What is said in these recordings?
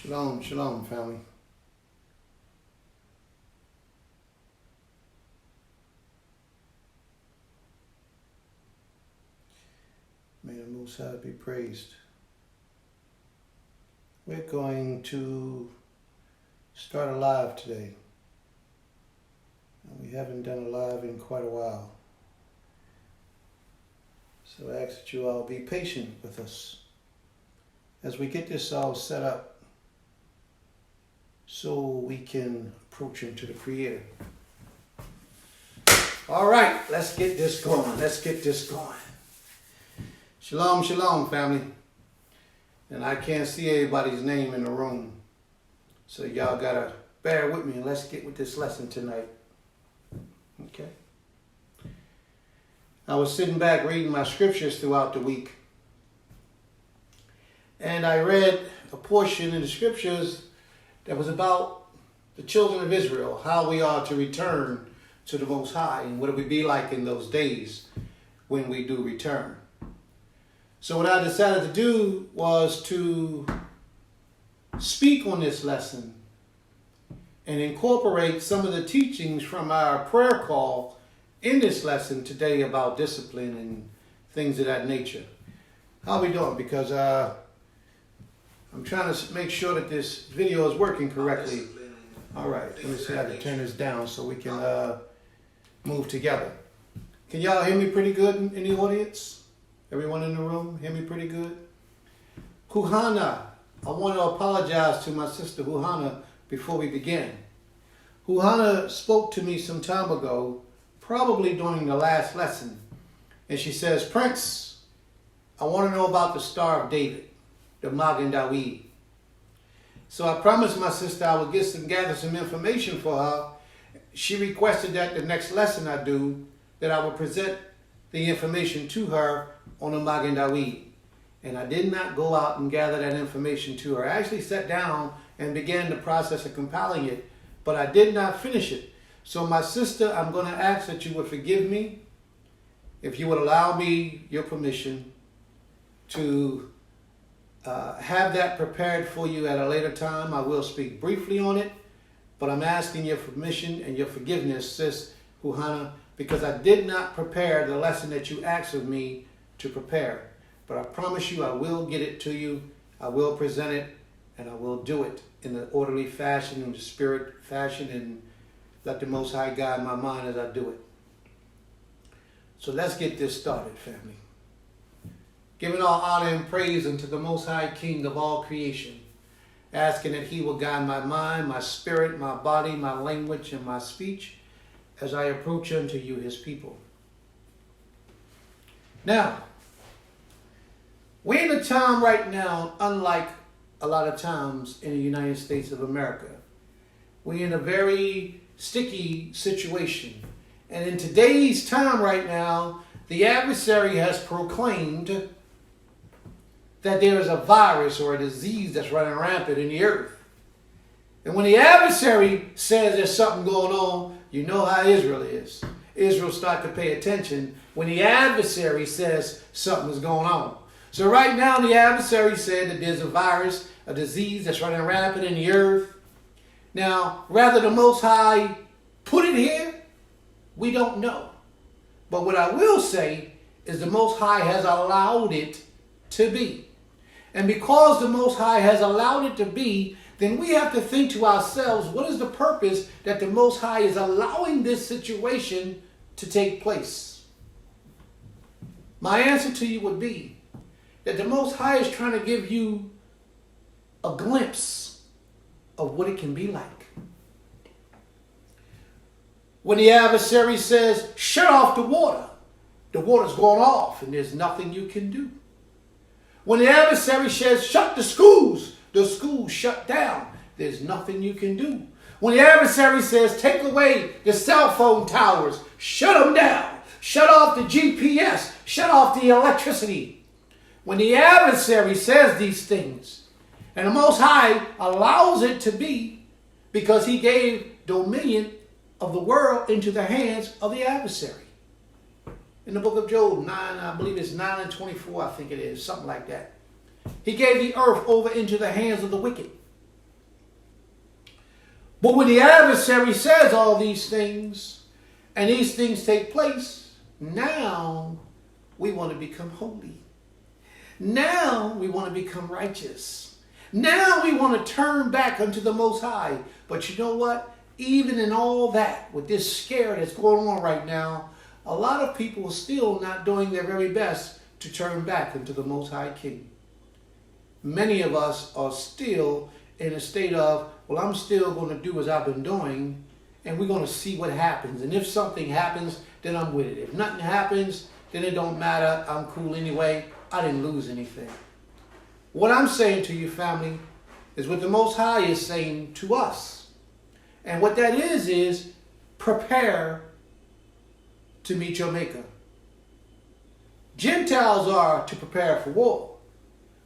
Shalom, shalom, family. May the Most High be praised. We're going to start a live today. We haven't done a live in quite a while. So I ask that you all be patient with us as we get this all set up so we can approach Him to the Creator. All right, let's get this going. Shalom, shalom, family. And I can't see everybody's name in the room, so y'all gotta bear with me and let's get with this lesson tonight. Okay? I was sitting back reading my scriptures throughout the week, and I read a portion in the scriptures that was about the children of Israel, how we are to return to the Most High, and what it would be like in those days when we do return. So what I decided to do was to speak on this lesson and incorporate some of the teachings from our prayer call in this lesson today about discipline and things of that nature. How are we doing? Because I'm trying to make sure that this video is working correctly. All right, let me see how to turn this down so we can move together. Can y'all hear me pretty good in the audience? Everyone in the room hear me pretty good? Huhana, I want to apologize to my sister Huhana before we begin. Huhana spoke to me some time ago, probably during the last lesson, and she says, Prince, I want to know about the Star of David, the Magen David. So I promised my sister I would gather some information for her. She requested that the next lesson I do, that I would present the information to her on the Magen David. And I did not go out and gather that information to her. I actually sat down and began the process of compiling it, but I did not finish it. So my sister, I'm going to ask that you would forgive me, if you would allow me your permission to have that prepared for you at a later time. I will speak briefly on it, but I'm asking your permission and your forgiveness, Sis Huhana, because I did not prepare the lesson that you asked of me to prepare. But I promise you I will get it to you, I will present it, and I will do it in an orderly fashion, in the spirit fashion, and let the Most High guide my mind as I do it. So let's get this started, family. Giving all honor and praise unto the Most High King of all creation, asking that He will guide my mind, my spirit, my body, my language, and my speech as I approach unto you, His people. Now, we're in a time right now, unlike a lot of times in the United States of America. We're in a very sticky situation. And in today's time right now, the adversary has proclaimed that there is a virus or a disease that's running rampant in the earth. And when the adversary says there's something going on, you know how Israel is. Israel start to pay attention when the adversary says something's going on. So right now the adversary said that there's a virus, a disease that's running rampant in the earth. Now, rather the Most High put it here, we don't know. But what I will say is the Most High has allowed it to be. And because the Most High has allowed it to be, then we have to think to ourselves, what is the purpose that the Most High is allowing this situation to take place? My answer to you would be that the Most High is trying to give you a glimpse of what it can be like. When the adversary says, shut off the water's going off and there's nothing you can do. When the adversary says, shut the schools shut down. There's nothing you can do. When the adversary says, take away the cell phone towers, shut them down. Shut off the GPS, shut off the electricity. When the adversary says these things, and the Most High allows it to be, because He gave dominion of the world into the hands of the adversary. In the book of Job 9, I believe it's 9 and 24, I think it is, something like that. He gave the earth over into the hands of the wicked. But when the adversary says all these things, and these things take place, now we want to become holy. Now we want to become righteous. Now we want to turn back unto the Most High. But you know what? Even in all that, with this scare that's going on right now, a lot of people are still not doing their very best to turn back into the Most High King. Many of us are still in a state of, well, I'm still going to do as I've been doing, and we're going to see what happens. And if something happens, then I'm with it. If nothing happens, then it don't matter. I'm cool anyway. I didn't lose anything. What I'm saying to you, family, is what the Most High is saying to us. And what that is prepare to meet your Maker. Gentiles are to prepare for war.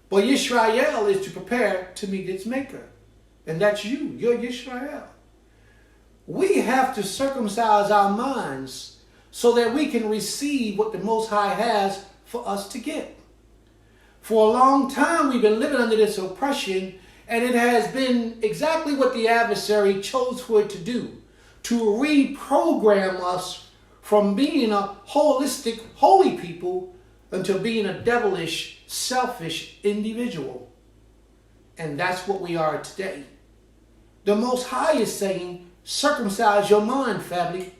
But Yisrael is to prepare to meet its Maker. And that's you. You're Yisrael. We have to circumcise our minds so that we can receive what the Most High has for us to get. For a long time, we've been living under this oppression, and it has been exactly what the adversary chose for it to do, to reprogram us from being a holistic, holy people into being a devilish, selfish individual. And that's what we are today. The Most High is saying, circumcise your mind, family.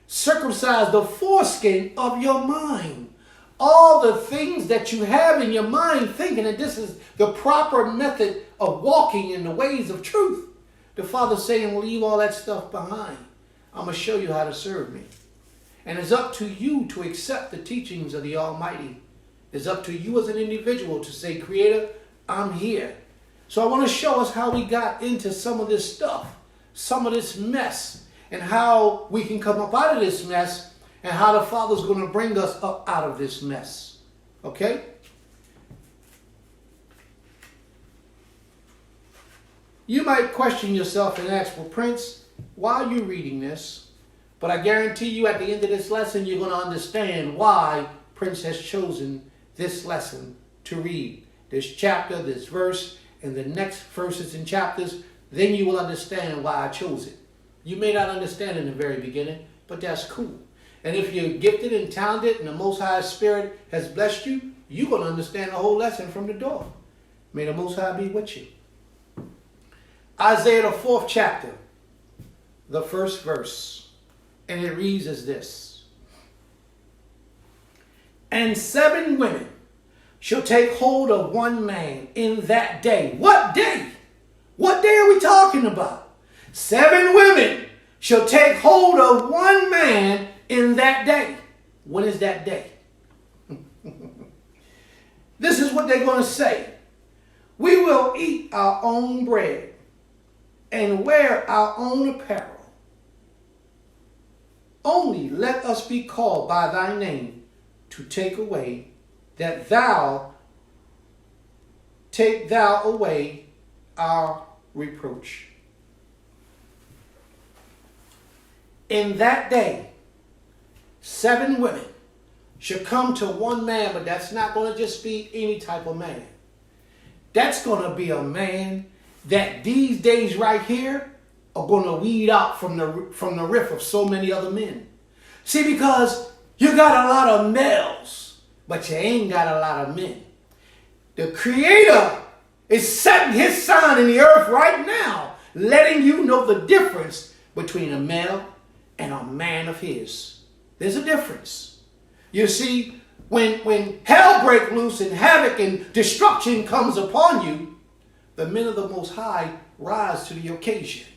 Circumcise the foreskin of your mind. All the things that you have in your mind thinking that this is the proper method of walking in the ways of truth. The Father's saying, leave all that stuff behind. I'm going to show you how to serve me. And it's up to you to accept the teachings of the Almighty. It's up to you as an individual to say, Creator, I'm here. So I want to show us how we got into some of this stuff, some of this mess, and how we can come up out of this mess, and how the Father's going to bring us up out of this mess. Okay? You might question yourself and ask, well, Prince, why are you reading this? But I guarantee you at the end of this lesson, you're going to understand why Prince has chosen this lesson to read. This chapter, this verse, and the next verses and chapters. Then you will understand why I chose it. You may not understand in the very beginning, but that's cool. And if you're gifted and talented and the Most High Spirit has blessed you, you're going to understand the whole lesson from the door. May the Most High be with you. Isaiah, the 4th chapter, the 1st verse. And it reads as this. And 7 women shall take hold of one man in that day. What day? What day are we talking about? 7 women shall take hold of one man in that day. When is that day? This is what they're going to say. We will eat our own bread and wear our own apparel. Only let us be called by thy name to take away that thou take thou away our reproach. In that day, 7 women shall come to one man, but that's not going to just be any type of man. That's going to be a man that these days right here are going to weed out from the riff of so many other men. See, because you got a lot of males, but you ain't got a lot of men. The Creator is setting his sign in the earth right now, letting you know the difference between a male and a man of his. There's a difference. You see, when hell breaks loose and havoc and destruction comes upon you, the men of the Most High rise to the occasion.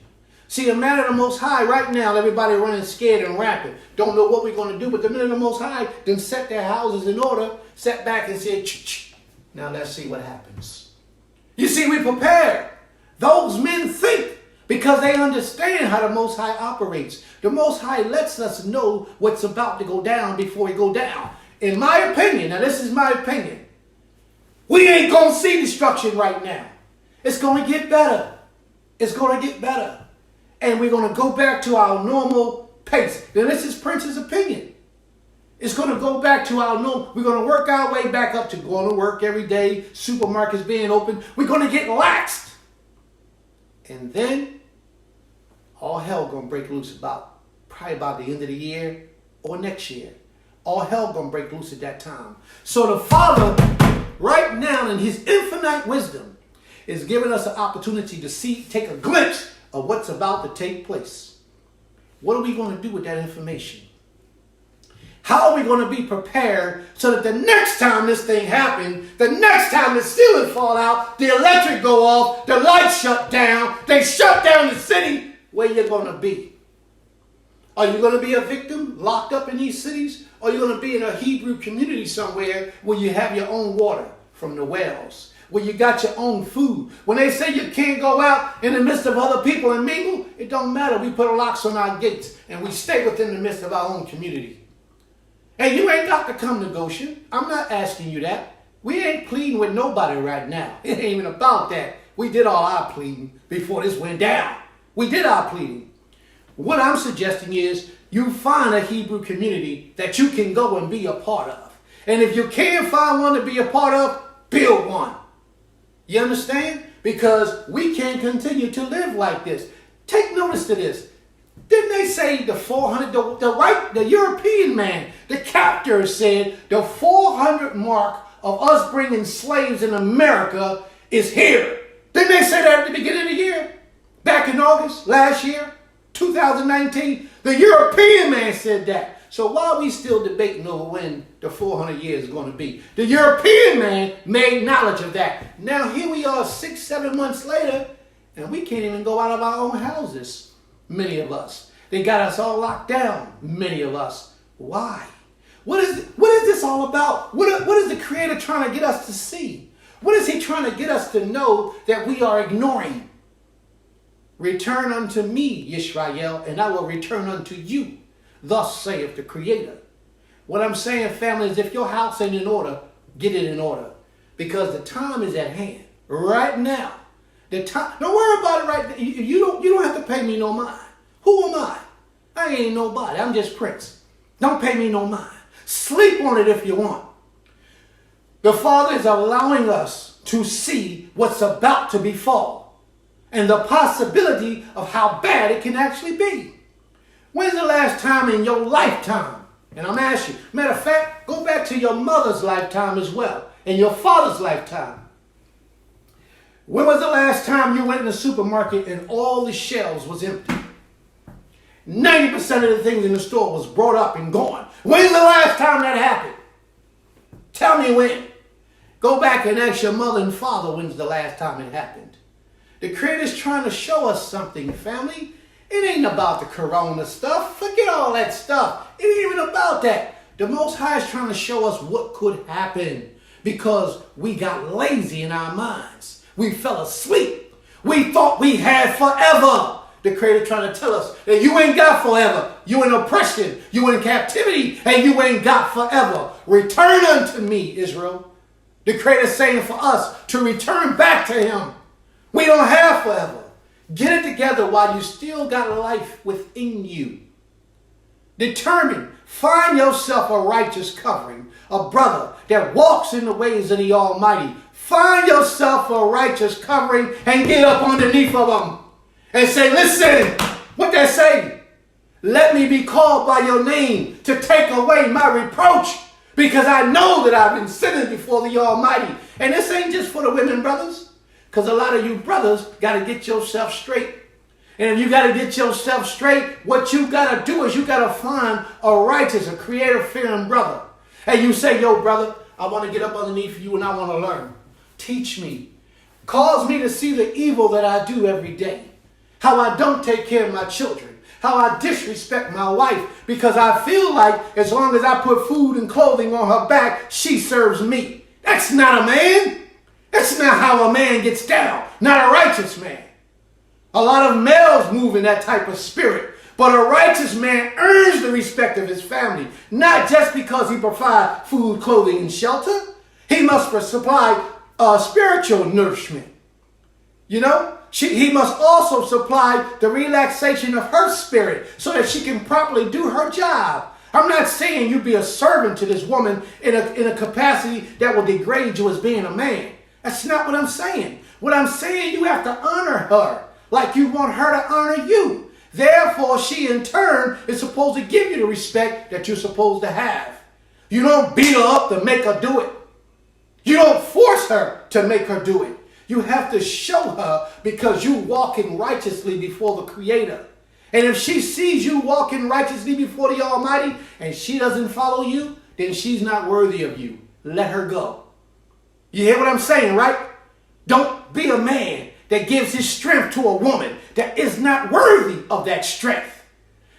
See, the men of the Most High, right now, everybody running scared and rampant. Don't know what we're going to do, but the men of the Most High then set their houses in order, sat back and said, ch-ch. Now let's see what happens. You see, we prepared. Those men think because they understand how the Most High operates. The Most High lets us know what's about to go down before it go down. In my opinion, now this is my opinion, we ain't going to see destruction right now. It's going to get better. It's going to get better. And we're going to go back to our normal pace. Now this is Prince's opinion. It's going to go back to our normal. We're going to work our way back up to going to work every day, supermarkets being open. We're going to get laxed. And then all hell gonna break loose probably about the end of the year or next year. All hell gonna break loose at that time. So the Father, right now in his infinite wisdom, is giving us an opportunity to take a glimpse of what's about to take place. What are we going to do with that information? How are we going to be prepared so that the next time this thing happens, the next time the ceiling fall out, the electric go off, the lights shut down, they shut down the city, where you're going to be? Are you going to be a victim locked up in these cities? Or are you going to be in a Hebrew community somewhere where you have your own water from the wells, where you got your own food? When they say you can't go out in the midst of other people and mingle, it don't matter. We put locks on our gates and we stay within the midst of our own community. And you ain't got to come to Goshen. I'm not asking you that. We ain't pleading with nobody right now. It ain't even about that. We did all our pleading before this went down. We did our pleading. What I'm suggesting is you find a Hebrew community that you can go and be a part of. And if you can't find one to be a part of, build one. You understand? Because we can't continue to live like this. Take notice to this. Didn't they say the European man, the captor said the 400 mark of us bringing slaves in America is here. Didn't they say that at the beginning of the year? Back in August last year, 2019, the European man said that. So why are we still debating over when the 400 years is going to be? The European man made knowledge of that. Now here we are 6-7 months later, and we can't even go out of our own houses, many of us. They got us all locked down, many of us. Why? What is this all about? What is the Creator trying to get us to see? What is he trying to get us to know that we are ignoring? Return unto me, Yisrael, and I will return unto you. Thus saith the Creator. What I'm saying, family, is if your house ain't in order, get it in order. Because the time is at hand. Right now. The time. Don't worry about it right now. You don't have to pay me no mind. Who am I? I ain't nobody. I'm just Prince. Don't pay me no mind. Sleep on it if you want. The Father is allowing us to see what's about to befall and the possibility of how bad it can actually be. When's the last time in your lifetime? And I'm asking you, matter of fact, go back to your mother's lifetime as well, and your father's lifetime. When was the last time you went in the supermarket and all the shelves was empty? 90% of the things in the store was brought up and gone. When's the last time that happened? Tell me when. Go back and ask your mother and father when's the last time it happened. The Creator's trying to show us something, family. It ain't about the corona stuff. Forget all that stuff. It ain't even about that. The Most High is trying to show us what could happen because we got lazy in our minds. We fell asleep. We thought we had forever. The Creator trying to tell us that you ain't got forever. You in oppression. You in captivity. And you ain't got forever. Return unto me, Israel. The Creator saying for us to return back to Him. We don't have forever. Get it together while you still got a life within you. Determine. Find yourself a righteous covering. A brother that walks in the ways of the Almighty. Find yourself a righteous covering and get up underneath of them. And say, listen, what they say? Let me be called by your name to take away my reproach. Because I know that I've been sinning before the Almighty. And this ain't just for the women, brothers. Because a lot of you brothers got to get yourself straight. And if you got to get yourself straight, what you got to do is you got to find a righteous, a Creator-fearing brother. And you say, yo, brother, I want to get up underneath you and I want to learn. Teach me. Cause me to see the evil that I do every day. How I don't take care of my children. How I disrespect my wife. Because I feel like as long as I put food and clothing on her back, she serves me. That's not a man. That's not how a man gets down. Not a righteous man. A lot of males move in that type of spirit. But a righteous man earns the respect of his family. Not just because he provides food, clothing, and shelter. He must supply spiritual nourishment. You know? He must also supply the relaxation of her spirit so that she can properly do her job. I'm not saying you be a servant to this woman in a capacity that will degrade you as being a man. That's not what I'm saying. What I'm saying, you have to honor her like you want her to honor you. Therefore, she in turn is supposed to give you the respect that you're supposed to have. You don't beat her up to make her do it. You don't force her to make her do it. You have to show her because you walking righteously before the Creator. And if she sees you walking righteously before the Almighty and she doesn't follow you, then she's not worthy of you. Let her go. You hear what I'm saying, right? Don't be a man that gives his strength to a woman that is not worthy of that strength.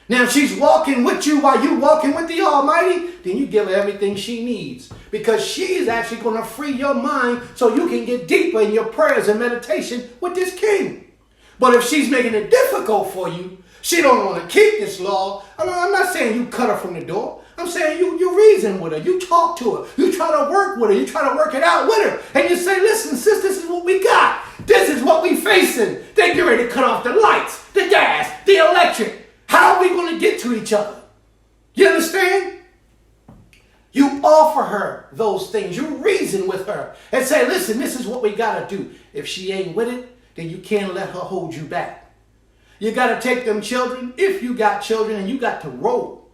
Now, if she's walking with you while you're walking with the Almighty, then you give her everything she needs, because she's actually going to free your mind so you can get deeper in your prayers and meditation with this King. But if she's making it difficult for you, she don't want to keep this law. I'm not saying you cut her from the door. I'm saying you reason with her. You talk to her. You try to work with her. You try to work it out with her. And you say, listen, sis, this is what we got. This is what we facing. They get ready to cut off the lights, the gas, the electric. How are we going to get to each other? You understand? You offer her those things. You reason with her and say, listen, this is what we got to do. If she ain't with it, then you can't let her hold you back. You got to take them children, if you got children, and you got to roll.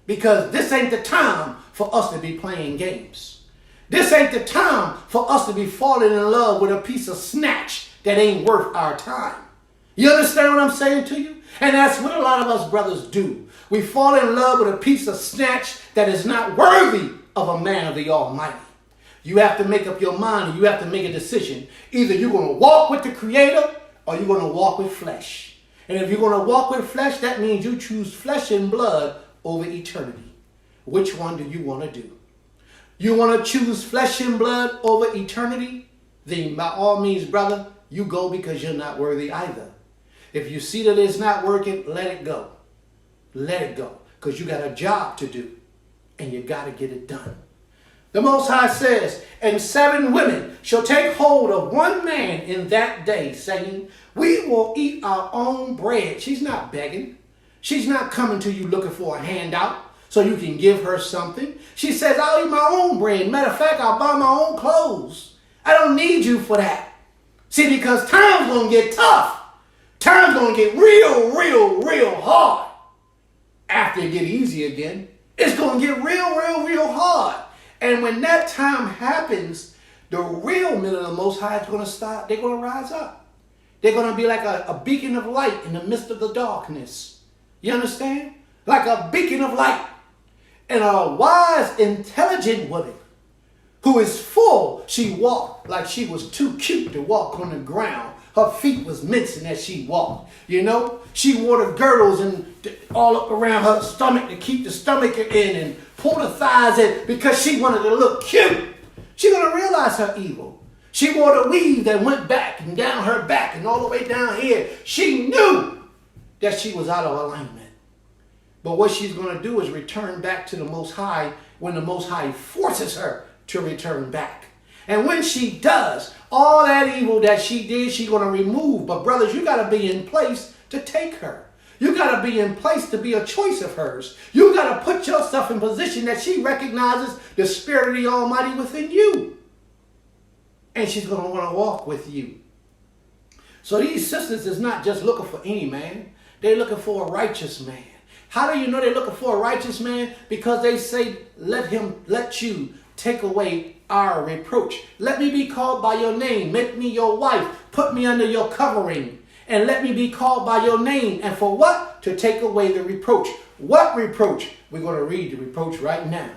Because this ain't the time for us to be playing games. This ain't the time for us to be falling in love with a piece of snatch that ain't worth our time. You understand what I'm saying to you? And that's what a lot of us brothers do. We fall in love with a piece of snatch that is not worthy of a man of the Almighty. You have to make up your mind, and you have to make a decision. Either you're going to walk with the Creator or you're going to walk with flesh. And if you're going to walk with flesh, that means you choose flesh and blood over eternity. Which one do you want to do? You want to choose flesh and blood over eternity? Then by all means, brother, you go, because you're not worthy either. If you see that it's not working, let it go. Let it go. Because you got a job to do. And you got to get it done. The Most High says, and 7 women shall take hold of one man in that day, saying, we will eat our own bread. She's not begging. She's not coming to you looking for a handout so you can give her something. She says, I'll eat my own bread. Matter of fact, I'll buy my own clothes. I don't need you for that. See, because time's going to get tough. Time's going to get real hard. After it get easy again, it's going to get real hard. And when that time happens, the real men of the Most High is going to start. They're going to rise up. They're going to be like a beacon of light in the midst of the darkness. You understand? Like a beacon of light. And a wise, intelligent woman who is full, she walked like she was too cute to walk on the ground. Her feet was mincing as she walked. You know, she wore the girdles and all up around her stomach to keep the stomach in, and pull the thighs in because she wanted to look cute. She's going to realize her evil. She wore the weave that went back and down her back and all the way down here. She knew that she was out of alignment. But what she's going to do is return back to the Most High when the Most High forces her to return back. And when she does, all that evil that she did, she's going to remove. But brothers, you got to be in place to take her. You got to be in place to be a choice of hers. You got to put yourself in position that she recognizes the Spirit of the Almighty within you. And she's going to want to walk with you. So these sisters is not just looking for any man. They're looking for a righteous man. How do you know they're looking for a righteous man? Because they say, let you take away our reproach. Let me be called by your name. Make me your wife. Put me under your covering. And let me be called by your name. And for what? To take away the reproach. What reproach? We're going to read the reproach right now.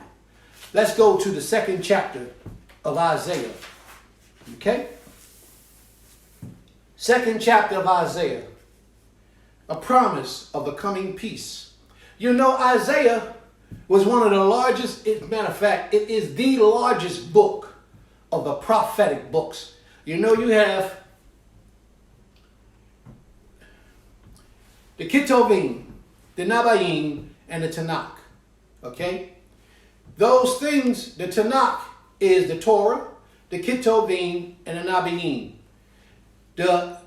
Let's go to the 2nd chapter of Isaiah. Okay? 2nd chapter of Isaiah. A promise of the coming peace. You know, Isaiah was one of the largest, as a matter of fact, it is the largest book of the prophetic books. You know, you have the Ketuvim, the Nabaim, and the Tanakh. Okay? Those things, the Tanakh is the Torah, the Ketuvim, and the Nabaim. The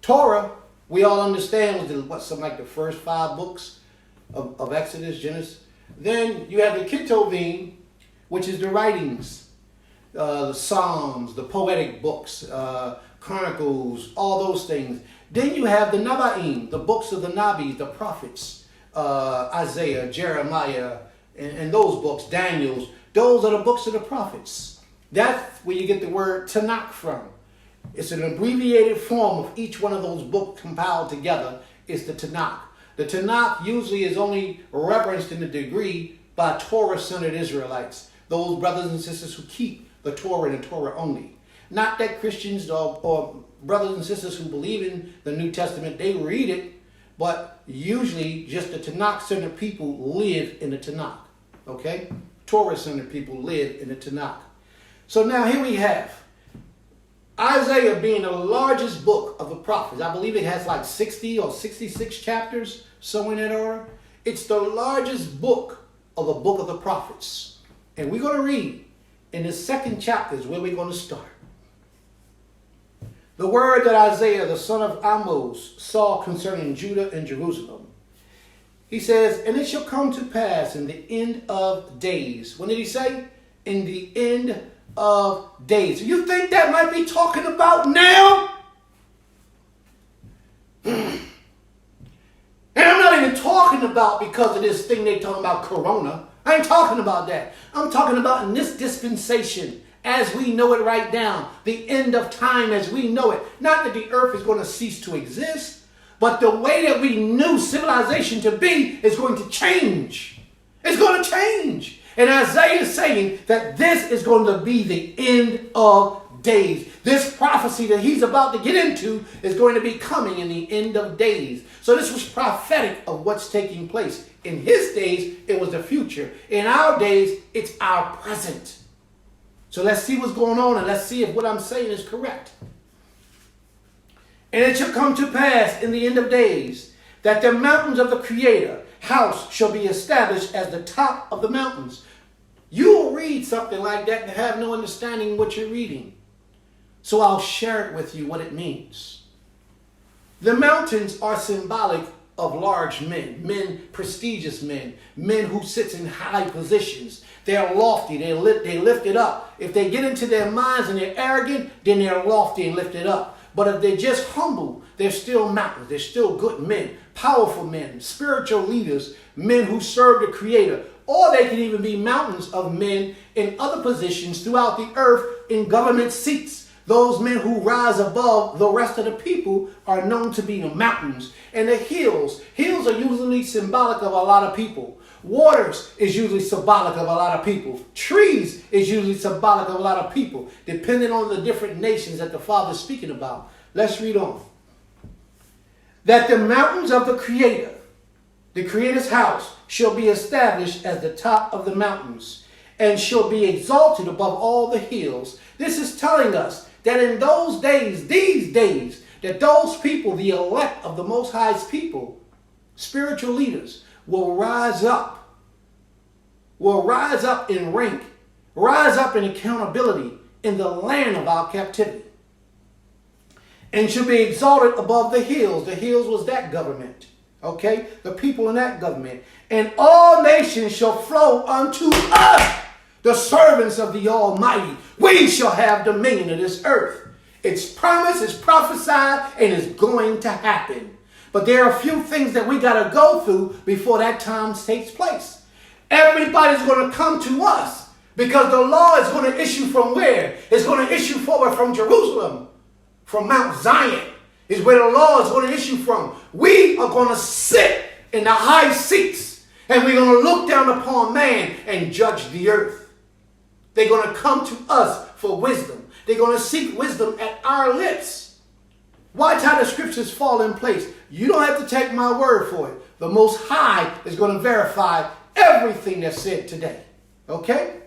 Torah, we all understand, was something like the first 5 books of Exodus, Genesis. Then you have the Ketuvim, which is the writings, the Psalms, the poetic books, Chronicles, all those things. Then you have the Nabaim, the books of the Nabis, the prophets, Isaiah, Jeremiah, and those books, Daniel's. Those are the books of the prophets. That's where you get the word Tanakh from. It's an abbreviated form of each one of those books compiled together. It's the Tanakh. The Tanakh usually is only referenced in a degree by Torah-centered Israelites, those brothers and sisters who keep the Torah and the Torah only. Not that Christians or brothers and sisters who believe in the New Testament, they read it, but usually just the Tanakh-centered people live in the Tanakh. Okay? Torah-centered people live in the Tanakh. So now here we have Isaiah being the largest book of the prophets. I believe it has like 60 or 66 chapters, somewhere in that order. It's the largest book of the book of the prophets. And we're going to read in the second chapter is where we're going to start. The word that Isaiah, the son of Amos, saw concerning Judah and Jerusalem. He says, and it shall come to pass in the end of days. When did he say? In the end of days. You think that might be talking about now? And I'm not even talking about because of this thing they talking about Corona. I ain't talking about that. I'm talking about in this dispensation as we know it right now. The end of time as we know it. Not that the earth is going to cease to exist, but the way that we knew civilization to be is going to change. It's going to change. And Isaiah is saying that this is going to be the end of days. This prophecy that he's about to get into is going to be coming in the end of days. So this was prophetic of what's taking place. In his days, it was the future. In our days, it's our present. So let's see what's going on and let's see if what I'm saying is correct. And it shall come to pass in the end of days that the mountains of the Creator house shall be established as the top of the mountains. You will read something like that and have no understanding what you're reading. So I'll share it with you what it means. The mountains are symbolic of large men, prestigious men who sits in high positions. They're lofty, they're lifted up. If they get into their minds and they're arrogant, then they're lofty and lifted up. But if they're just humble, they're still mountains. They're still good men, powerful men, spiritual leaders, men who serve the Creator. Or they can even be mountains of men in other positions throughout the earth in government seats. Those men who rise above the rest of the people are known to be the mountains. And the hills are usually symbolic of a lot of people. Waters is usually symbolic of a lot of people. Trees is usually symbolic of a lot of people, depending on the different nations that the Father's speaking about. Let's read on. That the mountains of the Creator, the Creator's house, shall be established as the top of the mountains, and shall be exalted above all the hills. This is telling us that in those days, these days, that those people, the elect of the Most High's people, spiritual leaders, will rise up in rank, rise up in accountability in the land of our captivity, and shall be exalted above the hills. The hills was that government, okay? The people in that government. And all nations shall flow unto us, the servants of the Almighty. We shall have dominion of this earth. It's promised, it's prophesied, and it's going to happen. But there are a few things that we got to go through before that time takes place. Everybody's going to come to us because the law is going to issue from where? It's going to issue forward from Jerusalem, from Mount Zion is where the law is going to issue from. We are going to sit in the high seats and we're going to look down upon man and judge the earth. They're going to come to us for wisdom. They're going to seek wisdom at our lips. Watch how the scriptures fall in place. You don't have to take my word for it. The Most High is going to verify everything that's said today. Okay?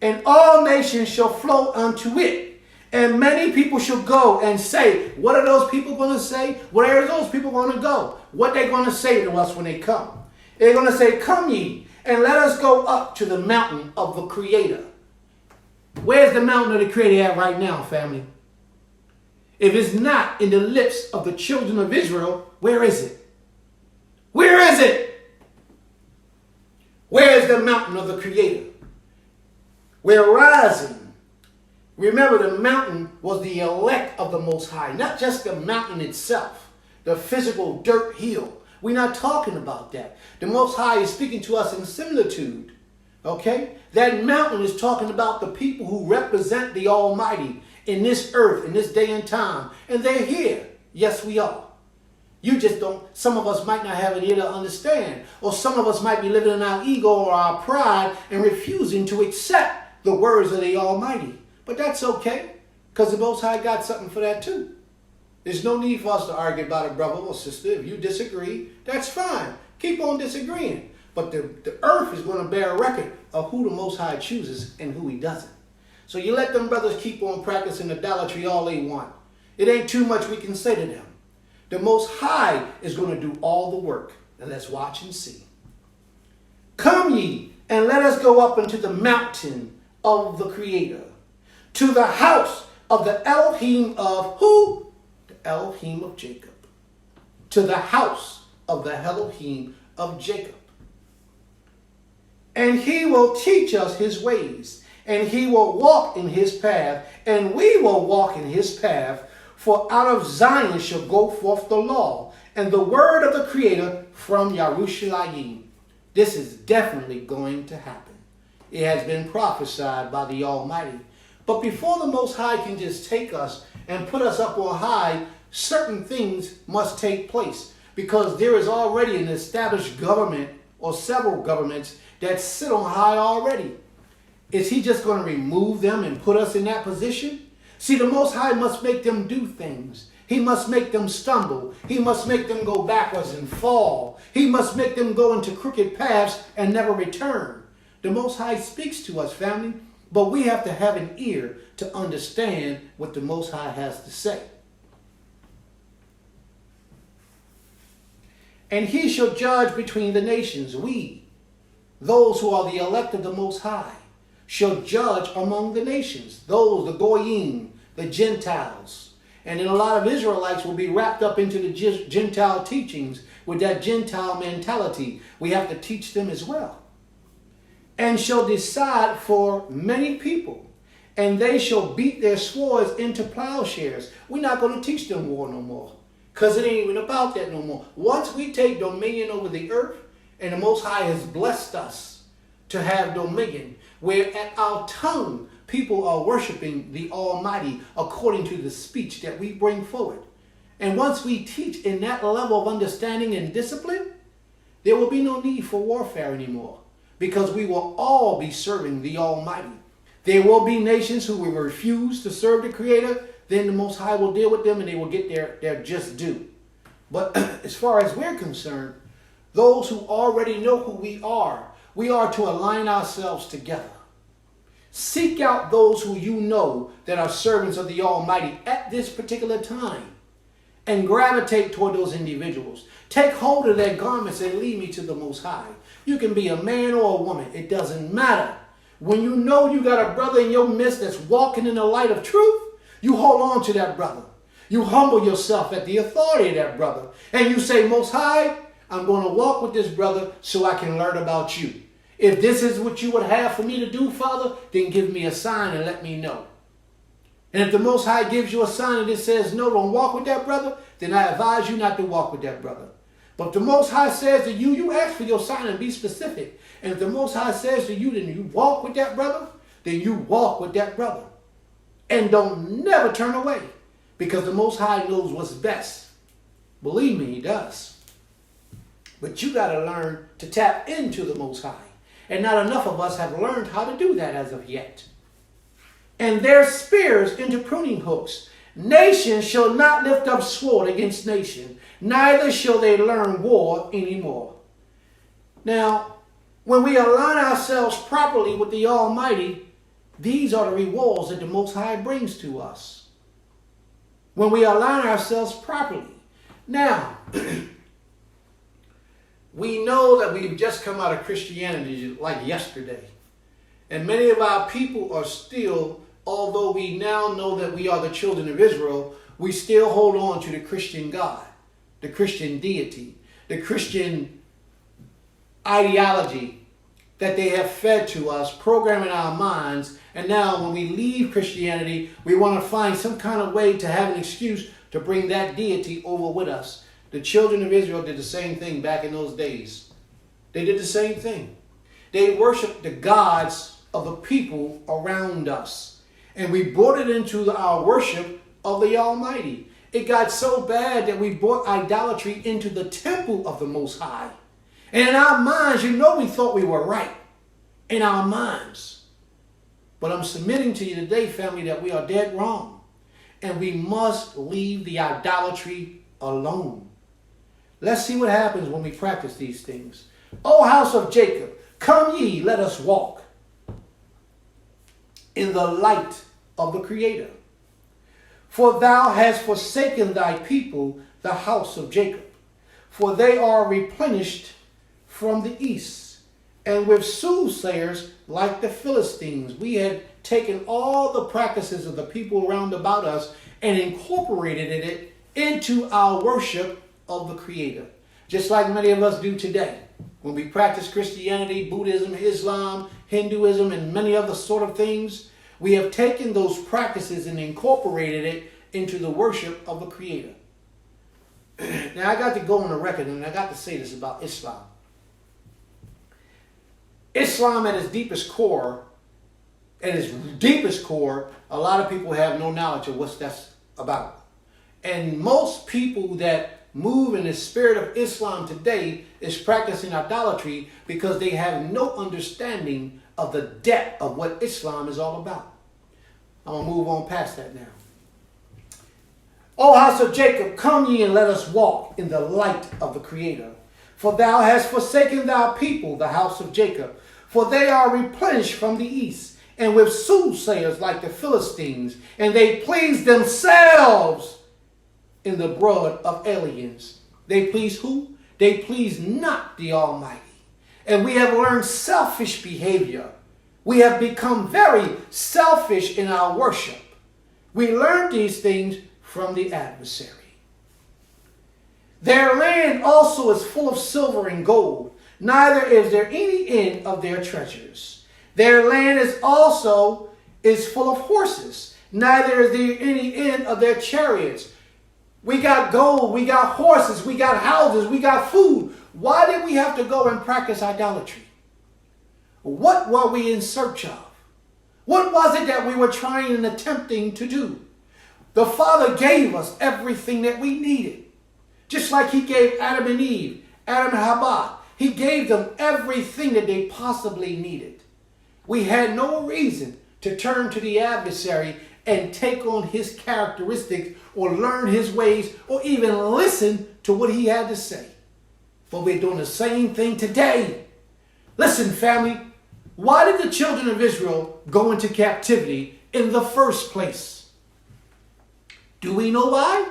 And all nations shall flow unto it. And many people shall go and say, what are those people going to say? Where are those people going to go? What they're going to say to us when they come? They're going to say, come ye, and let us go up to the mountain of the Creator. Where's the mountain of the Creator at right now, family? If it's not in the lips of the children of Israel, where is it? Where is it? Where is the mountain of the Creator? We're rising Remember, the mountain was the elect of the Most High, not just the mountain itself, the physical dirt hill. We're not talking about that. The Most High is speaking to us in similitude. Okay? That mountain is talking about the people who represent the Almighty in this earth, in this day and time. And they're here. Yes, we are. You just don't, some of us might not have an ear to understand. Or some of us might be living in our ego or our pride and refusing to accept the words of the Almighty. But that's okay, because the Most High got something for that too. There's no need for us to argue about it, brother or sister. If you disagree, that's fine. Keep on disagreeing. But the earth is going to bear a record of who the Most High chooses and who he doesn't. So you let them brothers keep on practicing idolatry all they want. It ain't too much we can say to them. The Most High is going to do all the work. And let's watch and see. Come ye, and let us go up into the mountain of the Creator, to the house of the Elohim of who? The Elohim of Jacob. To the house of the Elohim of Jacob. And he will teach us his ways, and he will walk in his path, and we will walk in his path. For out of Zion shall go forth the law, and the word of the Creator from Yerushalayim. This is definitely going to happen. It has been prophesied by the Almighty. But before the Most High can just take us and put us up on high, certain things must take place. Because there is already an established government or several governments that sit on high already. Is he just going to remove them and put us in that position? See, the Most High must make them do things. He must make them stumble. He must make them go backwards and fall. He must make them go into crooked paths and never return. The Most High speaks to us, family, but we have to have an ear to understand what the Most High has to say. And he shall judge between the nations. We, those who are the elect of the Most High, shall judge among the nations. Those, the Goyim, the Gentiles. And then a lot of Israelites will be wrapped up into the Gentile teachings with that Gentile mentality. We have to teach them as well. And shall decide for many people. And they shall beat their swords into plowshares. We're not going to teach them war no more. Because it ain't even about that no more. Once we take dominion over the earth, and the Most High has blessed us to have dominion, where at our tongue people are worshiping the Almighty according to the speech that we bring forward. And once we teach in that level of understanding and discipline, there will be no need for warfare anymore, because we will all be serving the Almighty. There will be nations who will refuse to serve the Creator. Then the Most High will deal with them and they will get their just due. But as far as we're concerned, those who already know who we are to align ourselves together. Seek out those who you know that are servants of the Almighty at this particular time and gravitate toward those individuals. Take hold of their garments and lead me to the Most High. You can be a man or a woman. It doesn't matter. When you know you got a brother in your midst that's walking in the light of truth, you hold on to that brother. You humble yourself at the authority of that brother. And you say, Most High, I'm going to walk with this brother so I can learn about you. If this is what you would have for me to do, Father, then give me a sign and let me know. And if the Most High gives you a sign and it says, no, don't walk with that brother, then I advise you not to walk with that brother. But if the Most High says to you, you ask for your sign and be specific. And if the Most High says to you, then you walk with that brother, then you walk with that brother. And don't never turn away, because the Most High knows what's best. Believe me, he does. But you got to learn to tap into the Most High. And not enough of us have learned how to do that as of yet. And their spears into pruning hooks. Nation shall not lift up sword against nation, neither shall they learn war anymore. Now, when we align ourselves properly with the Almighty, these are the rewards that the Most High brings to us. When we align ourselves properly. Now, we know that we've just come out of Christianity like yesterday. And many of our people are still, although we now know that we are the children of Israel, we still hold on to the Christian God, the Christian deity, the Christian ideology that they have fed to us, programming our minds And now when we leave Christianity, we want to find some kind of way to have an excuse to bring that deity over with us. The children of Israel did the same thing back in those days. They did the same thing. They worshiped the gods of the people around us. And we brought it into our worship of the Almighty. It got so bad that we brought idolatry into the temple of the Most High. And in our minds, we thought we were right. In our minds. But I'm submitting to you today, family, that we are dead wrong. And we must leave the idolatry alone. Let's see what happens when we practice these things. O house of Jacob, come ye, let us walk in the light of the Creator. For thou hast forsaken thy people, the house of Jacob. For they are replenished from the east. And with soothsayers like the Philistines, we had taken all the practices of the people around about us and incorporated it into our worship of the Creator. Just like many of us do today. When we practice Christianity, Buddhism, Islam, Hinduism, and many other sort of things, we have taken those practices and incorporated it into the worship of the Creator. Now, I got to go on the record, and I got to say this about Islam. Islam at its deepest core, a lot of people have no knowledge of what that's about. And most people that move in the spirit of Islam today is practicing idolatry because they have no understanding of the depth of what Islam is all about. I'm going to move on past that now. O house of Jacob, come ye and let us walk in the light of the Creator. For thou hast forsaken thy people, the house of Jacob. For they are replenished from the east, and with soothsayers like the Philistines, and they please themselves in the blood of aliens. They please who? They please not the Almighty. And we have learned selfish behavior. We have become very selfish in our worship. We learned these things from the adversary. Their land also is full of silver and gold. Neither is there any end of their treasures. Their land is full of horses. Neither is there any end of their chariots. We got gold, we got horses, we got houses, we got food. Why did we have to go and practice idolatry? What were we in search of? What was it that we were trying and attempting to do? The Father gave us everything that we needed. Just like He gave Adam and Eve, Adam and Hava. He gave them everything that they possibly needed. We had no reason to turn to the adversary and take on his characteristics or learn his ways or even listen to what he had to say. But we're doing the same thing today. Listen, family, why did the children of Israel go into captivity in the first place? Do we know why?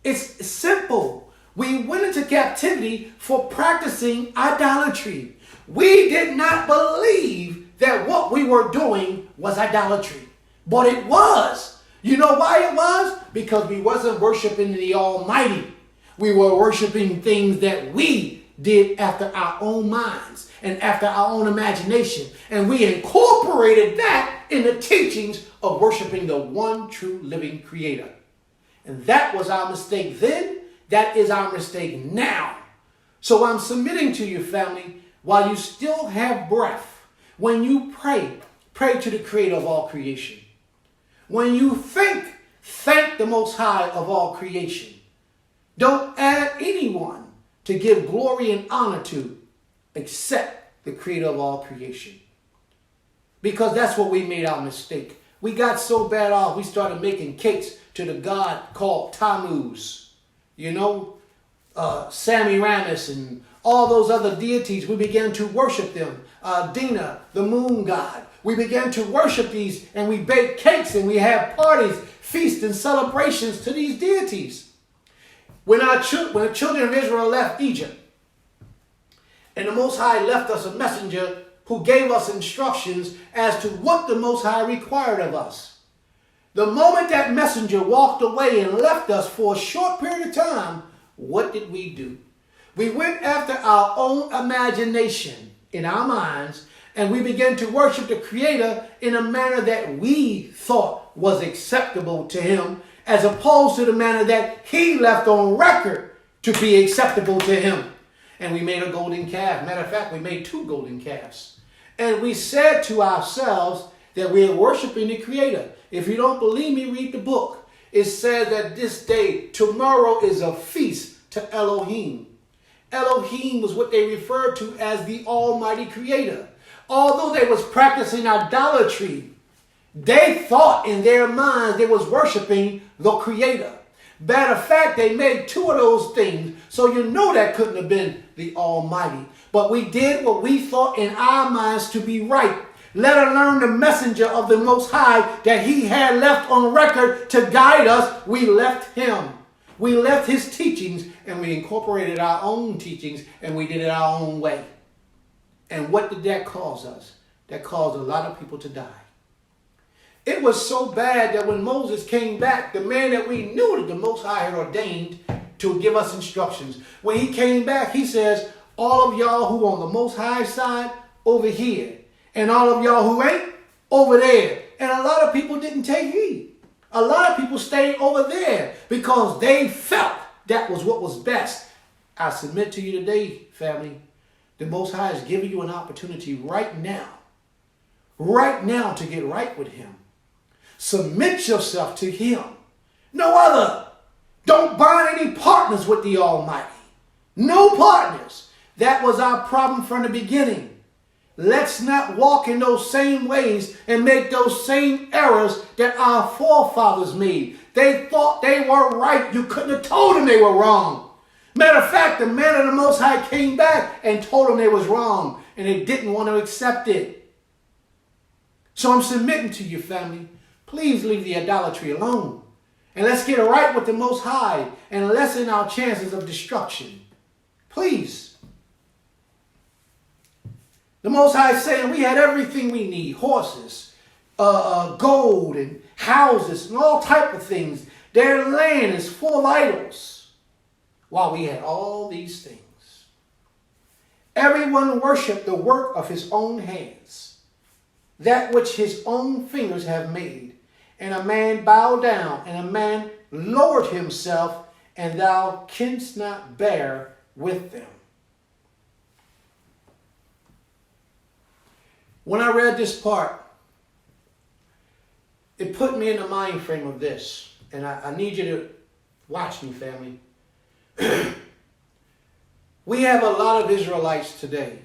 It's simple. We went into captivity for practicing idolatry. We did not believe that what we were doing was idolatry. But it was. You know why it was? Because we wasn't worshiping the Almighty. We were worshiping things that we did after our own minds and after our own imagination. And we incorporated that in the teachings of worshiping the one true living Creator. And that was our mistake then. That is our mistake now. So I'm submitting to you, family, while you still have breath, when you pray, pray to the Creator of all creation. When you think, thank the Most High of all creation. Don't add anyone to give glory and honor to except the Creator of all creation. Because that's what we made our mistake. We got so bad off, we started making cakes to the god called Tammuz. You know, Semiramis and all those other deities. We began to worship them. Dina, the moon god. We began to worship these, and we baked cakes, and we had parties, feasts, and celebrations to these deities. When the children of Israel left Egypt, and the Most High left us a messenger who gave us instructions as to what the Most High required of us. The moment that messenger walked away and left us for a short period of time, what did we do? We went after our own imagination in our minds, And we began to worship the Creator in a manner that we thought was acceptable to him, as opposed to the manner that he left on record to be acceptable to him. And we made a golden calf. Matter of fact, we made 2 golden calves. And we said to ourselves that we are worshiping the Creator. If you don't believe me, read the book. It says that this day, tomorrow, is a feast to Elohim. Elohim was what they referred to as the Almighty Creator. Although they was practicing idolatry, they thought in their minds they was worshiping the Creator. Matter of fact, they made 2 of those things, so you know that couldn't have been the Almighty. But we did what we thought in our minds to be right. Let alone the messenger of the Most High that he had left on record to guide us. We left him. We left his teachings and we incorporated our own teachings and we did it our own way. And what did that cause us? That caused a lot of people to die. It was so bad that when Moses came back, the man that we knew that the Most High had ordained to give us instructions, when he came back, he says, all of y'all who on the Most High side, over here. And all of y'all who ain't, over there. And a lot of people didn't take heed. A lot of people stayed over there because they felt that was what was best. I submit to you today, family, the Most High is giving you an opportunity right now to get right with him. Submit yourself to him. No other. Don't bind any partners with the Almighty. No partners. That was our problem from the beginning. Let's not walk in those same ways and make those same errors that our forefathers made. They thought they were right. You couldn't have told them they were wrong. Matter of fact, the man of the Most High came back and told them they was wrong, and they didn't want to accept it. So I'm submitting to you, family. Please leave the idolatry alone. And let's get right with the Most High and lessen our chances of destruction. Please. The Most High is saying we had everything we need. Horses, gold and houses and all type of things. Their land is full of idols. While we had all these things. Everyone worshiped the work of his own hands. That which his own fingers have made. And a man bowed down, and a man lowered himself, and thou canst not bear with them. When I read this part, it put me in the mind frame of this. And I need you to watch me, family. We have a lot of Israelites today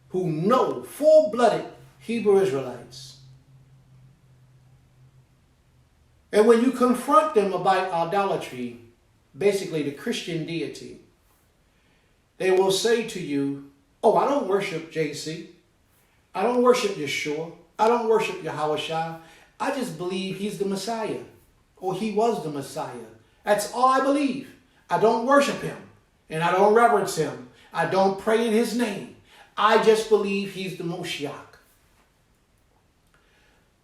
who know, full-blooded Hebrew Israelites. And when you confront them about idolatry, basically the Christian deity, they will say to you, oh, I don't worship JC. I don't worship Yeshua. I don't worship Yahushua. I just believe he's the Messiah. Or he was the Messiah. That's all I believe. I don't worship him. And I don't reverence him. I don't pray in his name. I just believe he's the Moshiach.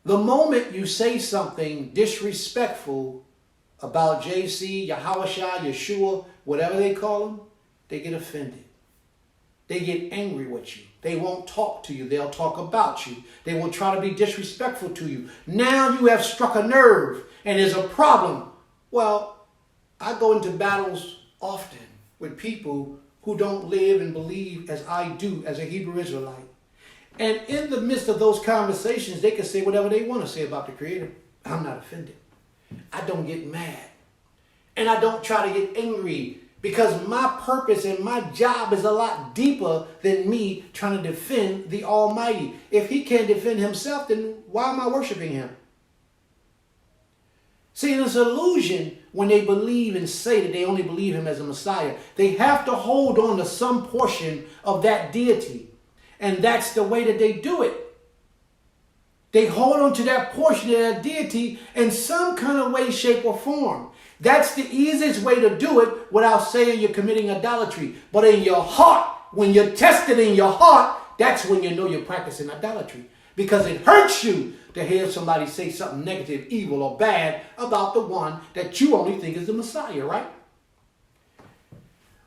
The moment you say something disrespectful about JC, Yahushua, Yeshua, whatever they call him, they get offended. They get angry with you. They won't talk to you. They'll talk about you. They will try to be disrespectful to you. Now you have struck a nerve and there's a problem. Well, I go into battles often with people who don't live and believe as I do as a Hebrew Israelite. And in the midst of those conversations, they can say whatever they want to say about the Creator. I'm not offended. I don't get mad. And I don't try to get angry because my purpose and my job is a lot deeper than me trying to defend the Almighty. If he can't defend himself, then why am I worshiping him? See, there's an illusion when they believe and say that they only believe him as a Messiah. They have to hold on to some portion of that deity. And that's the way that they do it. They hold on to that portion of that deity in some kind of way, shape, or form. That's the easiest way to do it without saying you're committing idolatry. But in your heart, when you're tested in your heart, that's when you know you're practicing idolatry. Because it hurts you to hear somebody say something negative, evil, or bad about the one that you only think is the Messiah, right?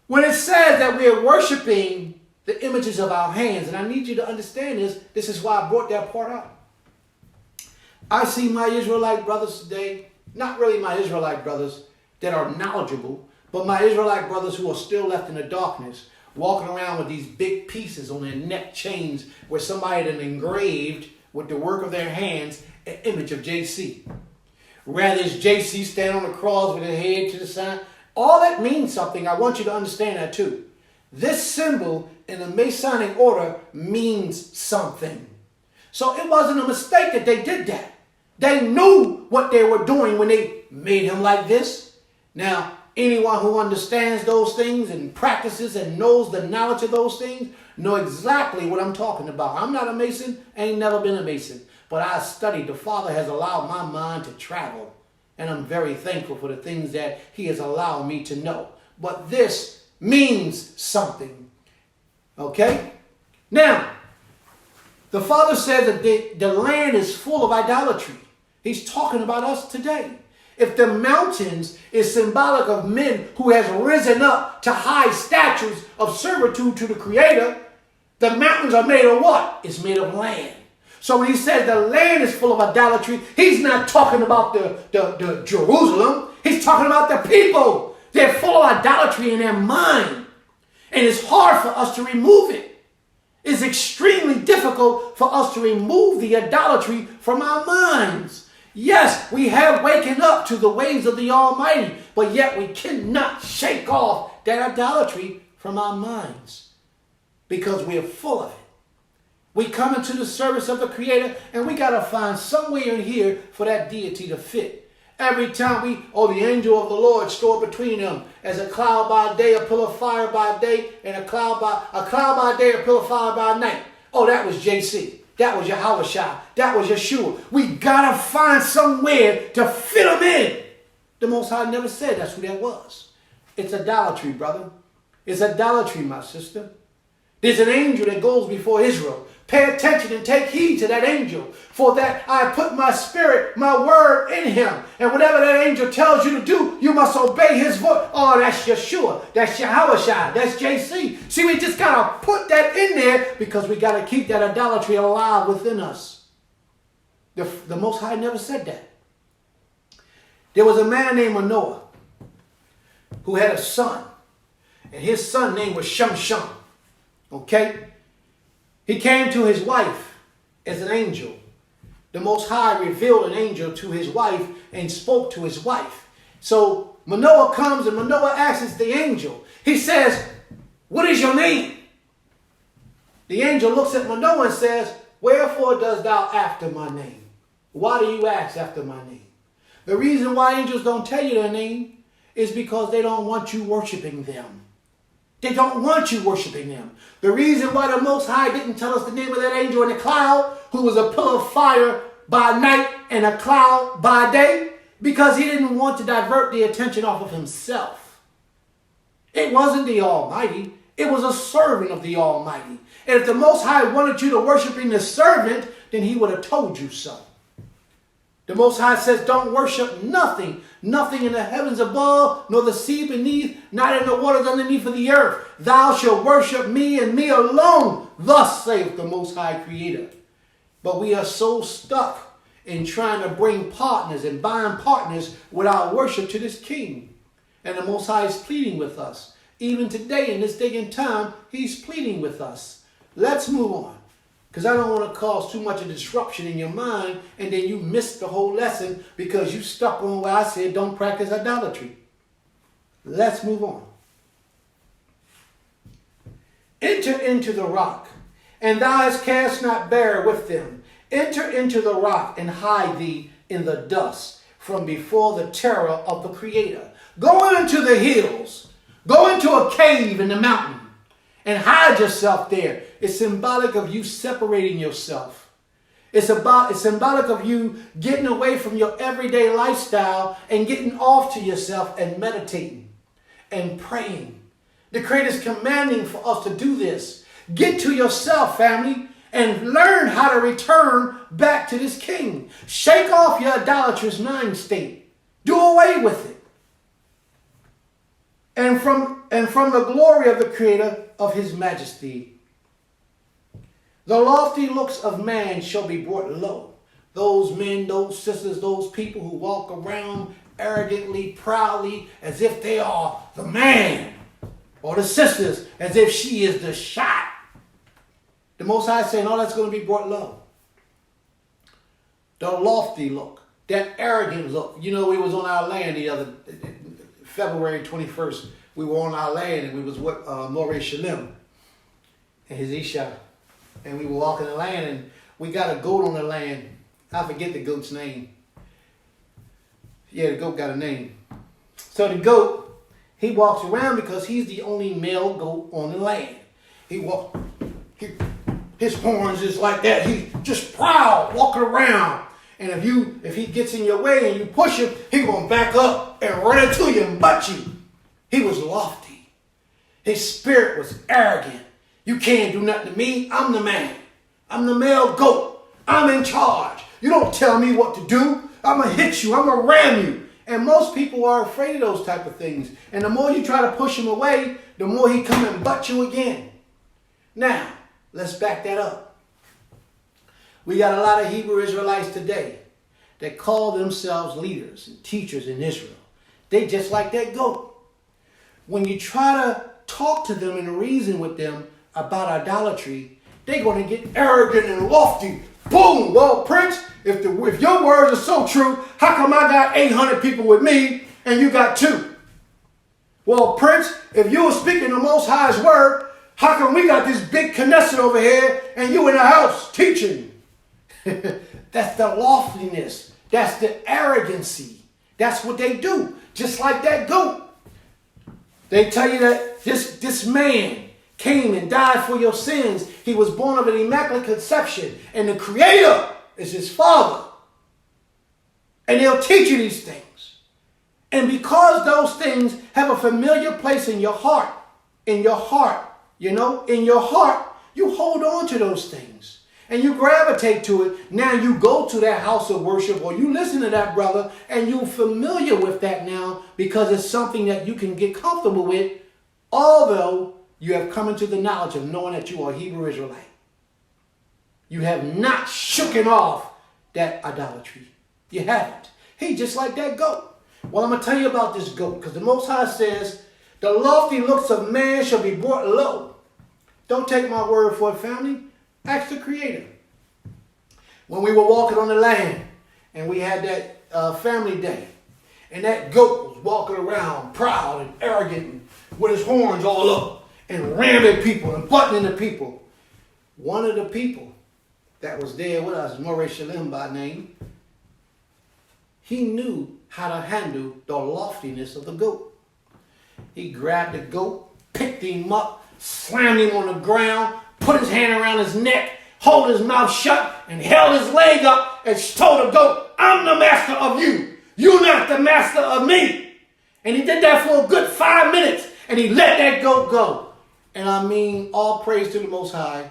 When it says that we are worshiping the images of our hands. And I need you to understand this. This is why I brought that part out. I see my Israelite brothers today, not really my Israelite brothers that are knowledgeable, but my Israelite brothers who are still left in the darkness, walking around with these big pieces on their neck chains where somebody had engraved with the work of their hands an image of JC. Rather it's JC standing on the cross with his head to the side. All that means something. I want you to understand that too. This symbol in the Masonic order means something. So it wasn't a mistake that they did that. They knew what they were doing when they made him like this. Now, anyone who understands those things and practices and knows the knowledge of those things know exactly what I'm talking about. I'm not a Mason, ain't never been a Mason, but I studied. The Father has allowed my mind to travel, and I'm very thankful for the things that he has allowed me to know. But this means something. Okay? Now, the Father says that the land is full of idolatry. He's talking about us today. If the mountains is symbolic of men who has risen up to high statutes of servitude to the Creator, the mountains are made of what? It's made of land. So when he says the land is full of idolatry, he's not talking about the Jerusalem. He's talking about the people. They're full of idolatry in their mind. And it's hard for us to remove it. It's extremely difficult for us to remove the idolatry from our minds. Yes, we have waken up to the ways of the Almighty, but yet we cannot shake off that idolatry from our minds because we are full of it. We come into the service of the Creator, and we got to find somewhere in here for that deity to fit. Every time the angel of the Lord stood between them as a cloud by day, a pillar of fire by day, and a cloud by day, a pillar of fire by night. Oh, that was JC. That was Yahushua. That was Yeshua. We got to find somewhere to fit them in. The Most High never said that's who that was. It's idolatry, brother. It's idolatry, my sister. There's an angel that goes before Israel. Pay attention and take heed to that angel. For that I put my spirit, my word in him. And whatever that angel tells you to do, you must obey his voice. Oh, that's Yeshua. That's Yahushua. That's JC. See, we just got to put that in there because we got to keep that idolatry alive within us. The Most High never said that. There was a man named Manoah who had a son. And his son's name was Shum. Okay? He came to his wife as an angel. The Most High revealed an angel to his wife and spoke to his wife. So Manoah comes and Manoah asks the angel. He says, "What is your name?" The angel looks at Manoah and says, "Wherefore dost thou after my name?" Why do you ask after my name? The reason why angels don't tell you their name is because they don't want you worshiping them. They don't want you worshiping them. The reason why the Most High didn't tell us the name of that angel in the cloud, who was a pillar of fire by night and a cloud by day, because he didn't want to divert the attention off of himself. It wasn't the Almighty. It was a servant of the Almighty. And if the Most High wanted you to worship in the servant, then he would have told you so. The Most High says, don't worship nothing. Nothing in the heavens above, nor the sea beneath, not in the waters underneath of the earth. Thou shalt worship me and me alone. Thus saith the Most High Creator. But we are so stuck in trying to bring partners and bind partners with our worship to this King. And the Most High is pleading with us. Even today, in this day and time, he's pleading with us. Let's move on. Because I don't want to cause too much of disruption in your mind and then you miss the whole lesson because you stuck on where I said don't practice idolatry. Let's move on. Enter into the rock, and thou hast cast not bear with them. Enter into the rock and hide thee in the dust from before the terror of the Creator. Go into the hills. Go into a cave in the mountain. And hide yourself there. It's symbolic of you separating yourself. It's symbolic of you getting away from your everyday lifestyle and getting off to yourself and meditating and praying. The Creator is commanding for us to do this. Get to yourself, family, and learn how to return back to this King. Shake off your idolatrous mind state. Do away with it. And from the glory of the Creator of his majesty The lofty looks of man shall be brought low. Those men, those sisters, those people who walk around arrogantly, proudly, as if they are the man. Or the sisters, as if she is the shot. The Most High is saying all that's going to be brought low. The lofty look. That arrogant look. You know, we was on our land the other February 21st. We were on our land and we was with Moreh Shalem and his Isha. And we were walking the land and we got a goat on the land. I forget the goat's name. Yeah, the goat got a name. So the goat, he walks around because he's the only male goat on the land. His horns is like that. He's just proud, walking around. And if he gets in your way and you push him, he gonna back up and run into you and butt you. He was lofty. His spirit was arrogant. You can't do nothing to me. I'm the man. I'm the male goat. I'm in charge. You don't tell me what to do. I'm going to hit you. I'm going to ram you. And most people are afraid of those type of things. And the more you try to push him away, the more he come and butt you again. Now, let's back that up. We got a lot of Hebrew Israelites today that call themselves leaders and teachers in Israel. They just like that goat. When you try to talk to them and reason with them about idolatry, they're going to get arrogant and lofty. Boom! Well, Prince, if your words are so true, how come I got 800 people with me and you got 2? Well, Prince, if you were speaking the Most High's word, how come we got this big Knesset over here and you in the house teaching? That's the loftiness. That's the arrogancy. That's what they do. Just like that goat. They tell you that this man came and died for your sins. He was born of an immaculate conception. And the Creator is his Father. And they'll teach you these things. And because those things have a familiar place in your heart, you hold on to those things. And you gravitate to it. Now you go to that house of worship or you listen to that brother and you're familiar with that now because it's something that you can get comfortable with, although you have come into the knowledge of knowing that you are a Hebrew Israelite. You have not shooken off that idolatry. You haven't. He just like that goat. Well, I'm going to tell you about this goat because the Most High says, the lofty looks of man shall be brought low. Don't take my word for it, family. Ask the Creator. When we were walking on the land and we had that family day and that goat was walking around proud and arrogant with his horns all up and ramming people and butting into people. One of the people that was there with us, Moreh Shalem by name, he knew how to handle the loftiness of the goat. He grabbed the goat, picked him up, slammed him on the ground, put his hand around his neck, hold his mouth shut, and held his leg up and told the goat, I'm the master of you. You're not the master of me. And he did that for a good 5 minutes, and he let that goat go. And I mean, all praise to the Most High.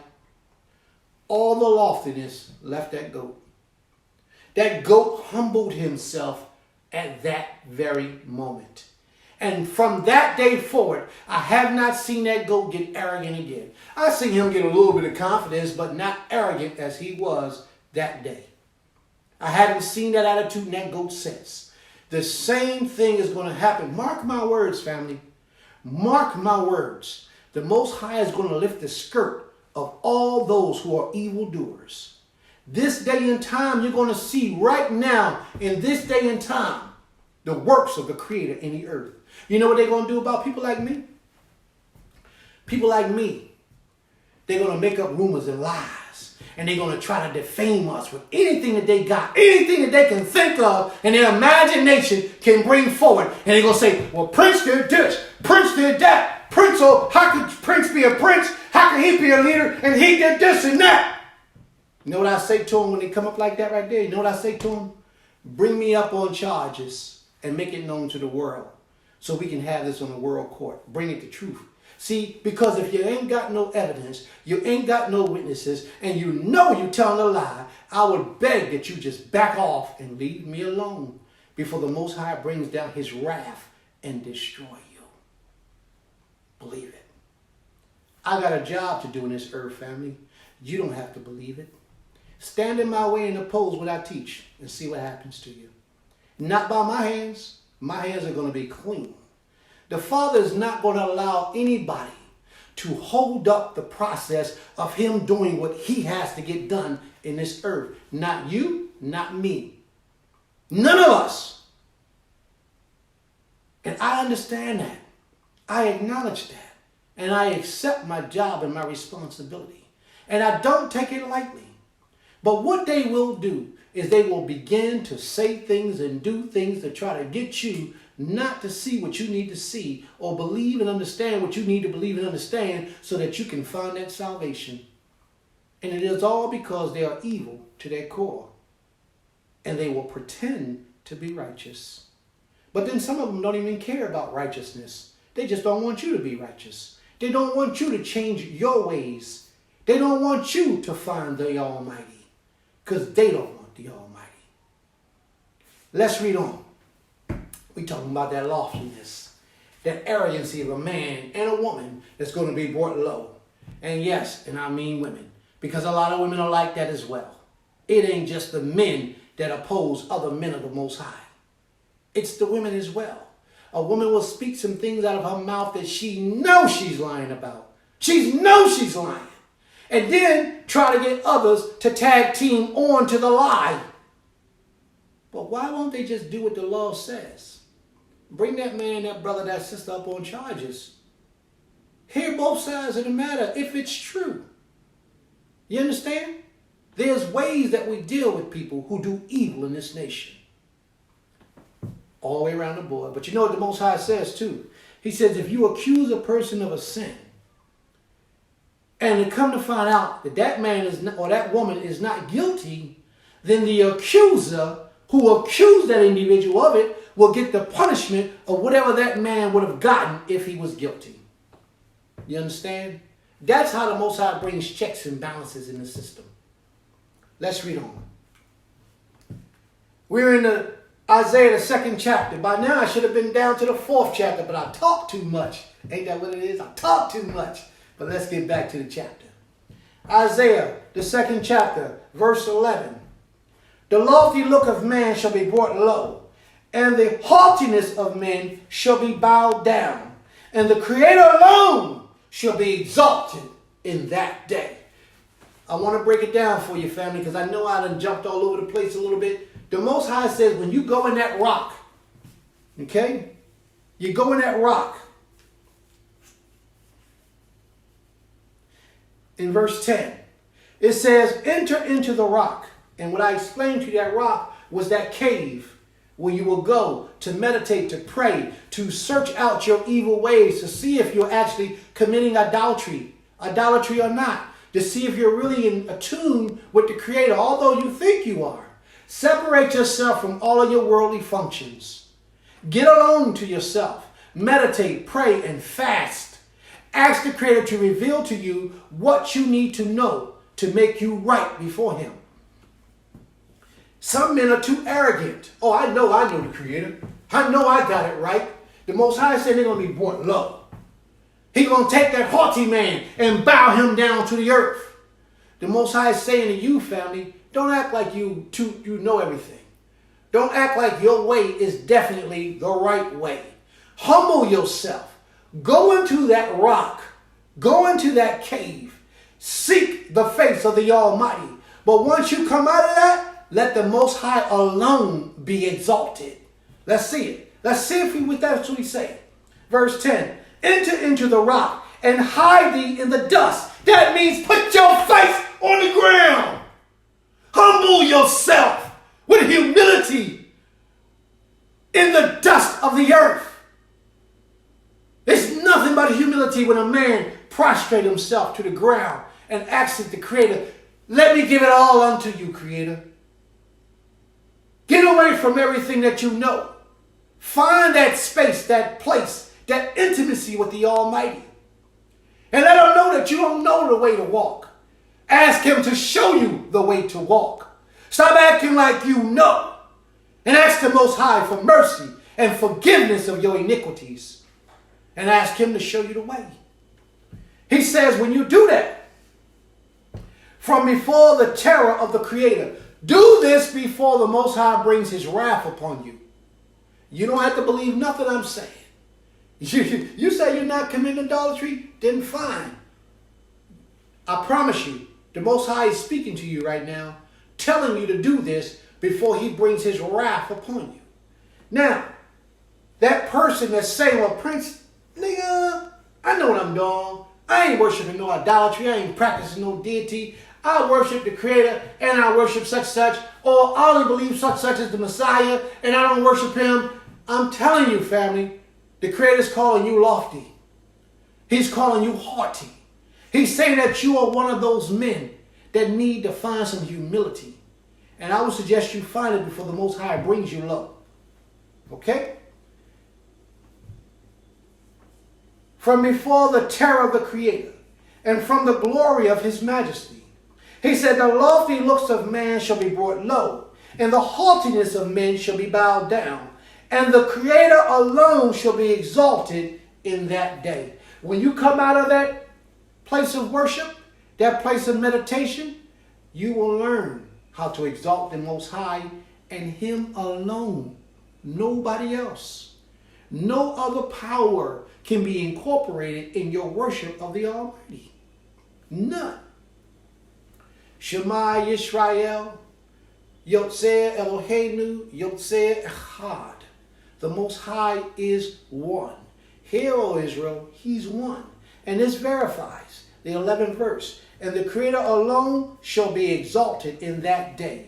All the loftiness left that goat. That goat humbled himself at that very moment. And from that day forward, I have not seen that goat get arrogant again. I've seen him get a little bit of confidence, but not arrogant as he was that day. I haven't seen that attitude in that goat since. The same thing is going to happen. Mark my words, family. Mark my words. The Most High is going to lift the skirt of all those who are evildoers. This day and time, you're going to see right now, in this day and time, the works of the Creator in the earth. You know what they're going to do about people like me? People like me, they're going to make up rumors and lies. And they're going to try to defame us with anything that they got, anything that they can think of and their imagination can bring forward. And they're going to say, well, Prince did this, Prince did that. Prince, oh, how could Prince be a prince? How could he be a leader? And he did this and that. You know what I say to them when they come up like that right there? You know what I say to them? Bring me up on charges and make it known to the world so we can have this on the world court. Bring it to truth. See, because if you ain't got no evidence, you ain't got no witnesses, and you know you're telling a lie, I would beg that you just back off and leave me alone before the Most High brings down his wrath and destroy you. Believe it. I got a job to do in this earth, family. You don't have to believe it. Stand in my way and oppose what I teach and see what happens to you. Not by my hands. My hands are going to be clean. The Father is not going to allow anybody to hold up the process of him doing what he has to get done in this earth. Not you, not me. None of us. And I understand that. I acknowledge that. And I accept my job and my responsibility. And I don't take it lightly. But what they will do is they will begin to say things and do things to try to get you not to see what you need to see or believe and understand what you need to believe and understand so that you can find that salvation. And it is all because they are evil to their core. And they will pretend to be righteous. But then some of them don't even care about righteousness. They just don't want you to be righteous. They don't want you to change your ways. They don't want you to find the Almighty. Because they don't want the Almighty. Let's read on. We're talking about that loftiness, that arrogancy of a man and a woman that's going to be brought low. And yes, and I mean women. Because a lot of women are like that as well. It ain't just the men that oppose other men of the Most High. It's the women as well. A woman will speak some things out of her mouth that she knows she's lying about. She knows she's lying. And then try to get others to tag team on to the lie. But why won't they just do what the law says? Bring that man, that brother, that sister up on charges. Hear both sides of the matter if it's true. You understand? There's ways that we deal with people who do evil in this nation. All the way around the board. But you know what the Most High says too? He says if you accuse a person of a sin, and to come to find out that that man is not, or that woman is not guilty, then the accuser who accused that individual of it will get the punishment of whatever that man would have gotten if he was guilty. You understand? That's how the Most High brings checks and balances in the system. Let's read on. We're in the Isaiah, the 2nd chapter. By now I should have been down to the 4th chapter, but I talk too much. Ain't that what it is? I talk too much. But let's get back to the chapter. Isaiah, the 2nd chapter, verse 11. The lofty look of man shall be brought low, and the haughtiness of men shall be bowed down, and the Creator alone shall be exalted in that day. I want to break it down for you, family, because I know I done jumped all over the place a little bit. The Most High says when you go in that rock, okay, you go in that rock. In verse 10, it says, enter into the rock. And what I explained to you, that rock was that cave where you will go to meditate, to pray, to search out your evil ways, to see if you're actually committing idolatry or not, to see if you're really in attune with the Creator, although you think you are. Separate yourself from all of your worldly functions. Get alone to yourself. Meditate, pray, and fast. Ask the Creator to reveal to you what you need to know to make you right before Him. Some men are too arrogant. Oh, I know the Creator. I know I got it right. The Most High said they're going to be brought low. He's going to take that haughty man and bow him down to the earth. The Most High is saying to you, family, don't act like you know everything. Don't act like your way is definitely the right way. Humble yourself. Go into that rock. Go into that cave. Seek the face of the Almighty. But once you come out of that, let the Most High alone be exalted. Let's see it. Let's see if that's what He's saying. Verse 10. Enter into the rock and hide thee in the dust. That means put your face on the ground. Humble yourself with humility in the dust of the earth. It's nothing but humility when a man prostrates himself to the ground and asks the Creator, let me give it all unto you, Creator. Get away from everything that you know. Find that space, that place, that intimacy with the Almighty. And let Him know that you don't know the way to walk. Ask Him to show you the way to walk. Stop acting like you know. And ask the Most High for mercy and forgiveness of your iniquities. And ask Him to show you the way. He says when you do that, from before the terror of the Creator. Do this before the Most High brings his wrath upon you. You don't have to believe nothing I'm saying. You say you're not committing adultery? Then fine. I promise you, the Most High is speaking to you right now, telling you to do this before he brings his wrath upon you. Now, that person that's saying, well, Prince, nigga, I know what I'm doing. I ain't worshiping no idolatry. I ain't practicing no deity. I worship the Creator and I worship such, or I only believe such as the Messiah and I don't worship him. I'm telling you, family, the Creator's calling you lofty. He's calling you haughty. He's saying that you are one of those men that need to find some humility. And I would suggest you find it before the Most High brings you low. Okay? From before the terror of the Creator and from the glory of his majesty. He said, the lofty looks of man shall be brought low, and the haughtiness of men shall be bowed down, and the Creator alone shall be exalted in that day. When you come out of that place of worship, that place of meditation, you will learn how to exalt the Most High and him alone. Nobody else. No other power can be incorporated in your worship of the Almighty. None. Shema Yisrael, Yotzeh Eloheinu, Yotzeh Echad. The Most High is one. Hear, O Israel, he's one. And this verifies the 11th verse. And the Creator alone shall be exalted in that day.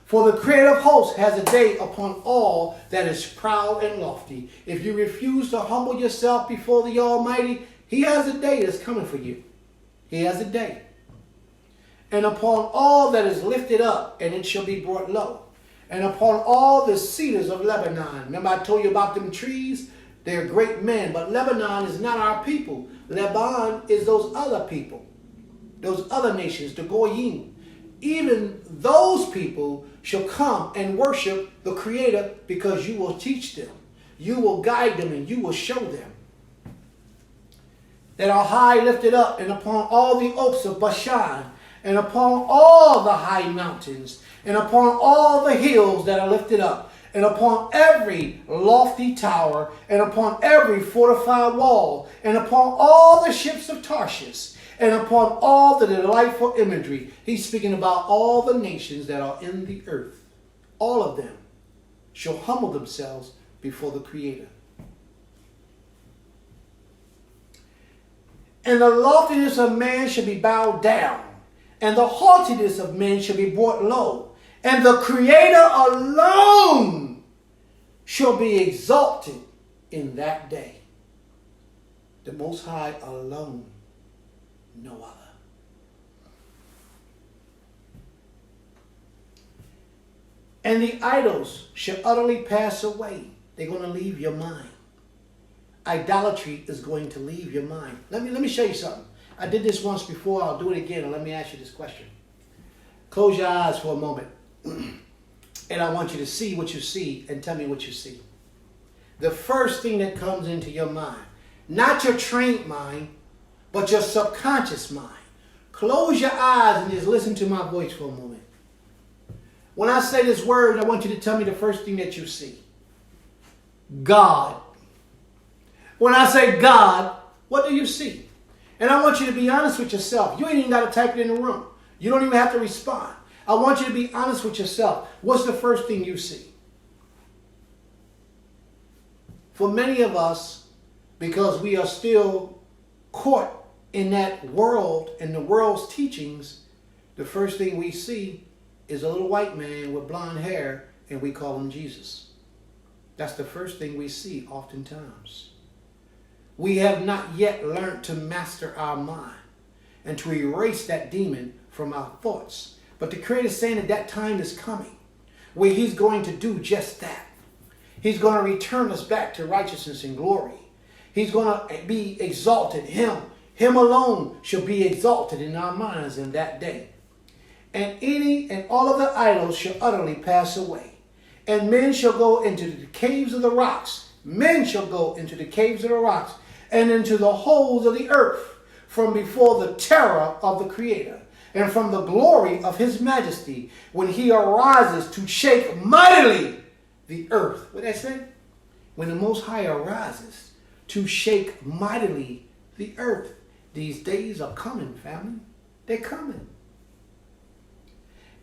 For the Creator of hosts has a day upon all that is proud and lofty. If you refuse to humble yourself before the Almighty, he has a day that's coming for you. He has a day. And upon all that is lifted up, and it shall be brought low. And upon all the cedars of Lebanon. Remember I told you about them trees? They're great men, but Lebanon is not our people. Lebanon is those other people. Those other nations, the Goyim. Even those people shall come and worship the Creator because you will teach them. You will guide them and you will show them. That are high lifted up, and upon all the oaks of Bashan, and upon all the high mountains, and upon all the hills that are lifted up, and upon every lofty tower, and upon every fortified wall, and upon all the ships of Tarshish, and upon all the delightful imagery. He's speaking about all the nations that are in the earth. All of them shall humble themselves before the Creator. And the loftiness of man shall be bowed down, and the haughtiness of men shall be brought low, and the Creator alone shall be exalted in that day. The Most High alone, no other. And the idols shall utterly pass away. They're going to leave your mind. Idolatry is going to leave your mind. Let me show you something. I did this once before. I'll do it again. And let me ask you this question. Close your eyes for a moment. And I want you to see what you see and tell me what you see. The first thing that comes into your mind, not your trained mind, but your subconscious mind. Close your eyes and just listen to my voice for a moment. When I say this word, I want you to tell me the first thing that you see. God. When I say God, what do you see? And I want you to be honest with yourself. You ain't even got to type it in the room. You don't even have to respond. I want you to be honest with yourself. What's the first thing you see? For many of us, because we are still caught in that world and the world's teachings, the first thing we see is a little white man with blonde hair, and we call him Jesus. That's the first thing we see oftentimes. We have not yet learned to master our mind and to erase that demon from our thoughts. But the Creator is saying that time is coming where he's going to do just that. He's going to return us back to righteousness and glory. He's going to be exalted. Him alone shall be exalted in our minds in that day. And any and all of the idols shall utterly pass away. And men shall go into the caves of the rocks. Men shall go into the caves of the rocks and into the holes of the earth from before the terror of the Creator. and from the glory of his majesty, when he arises to shake mightily the earth. What did I say? When the Most High arises to shake mightily the earth. These days are coming, family. They're coming.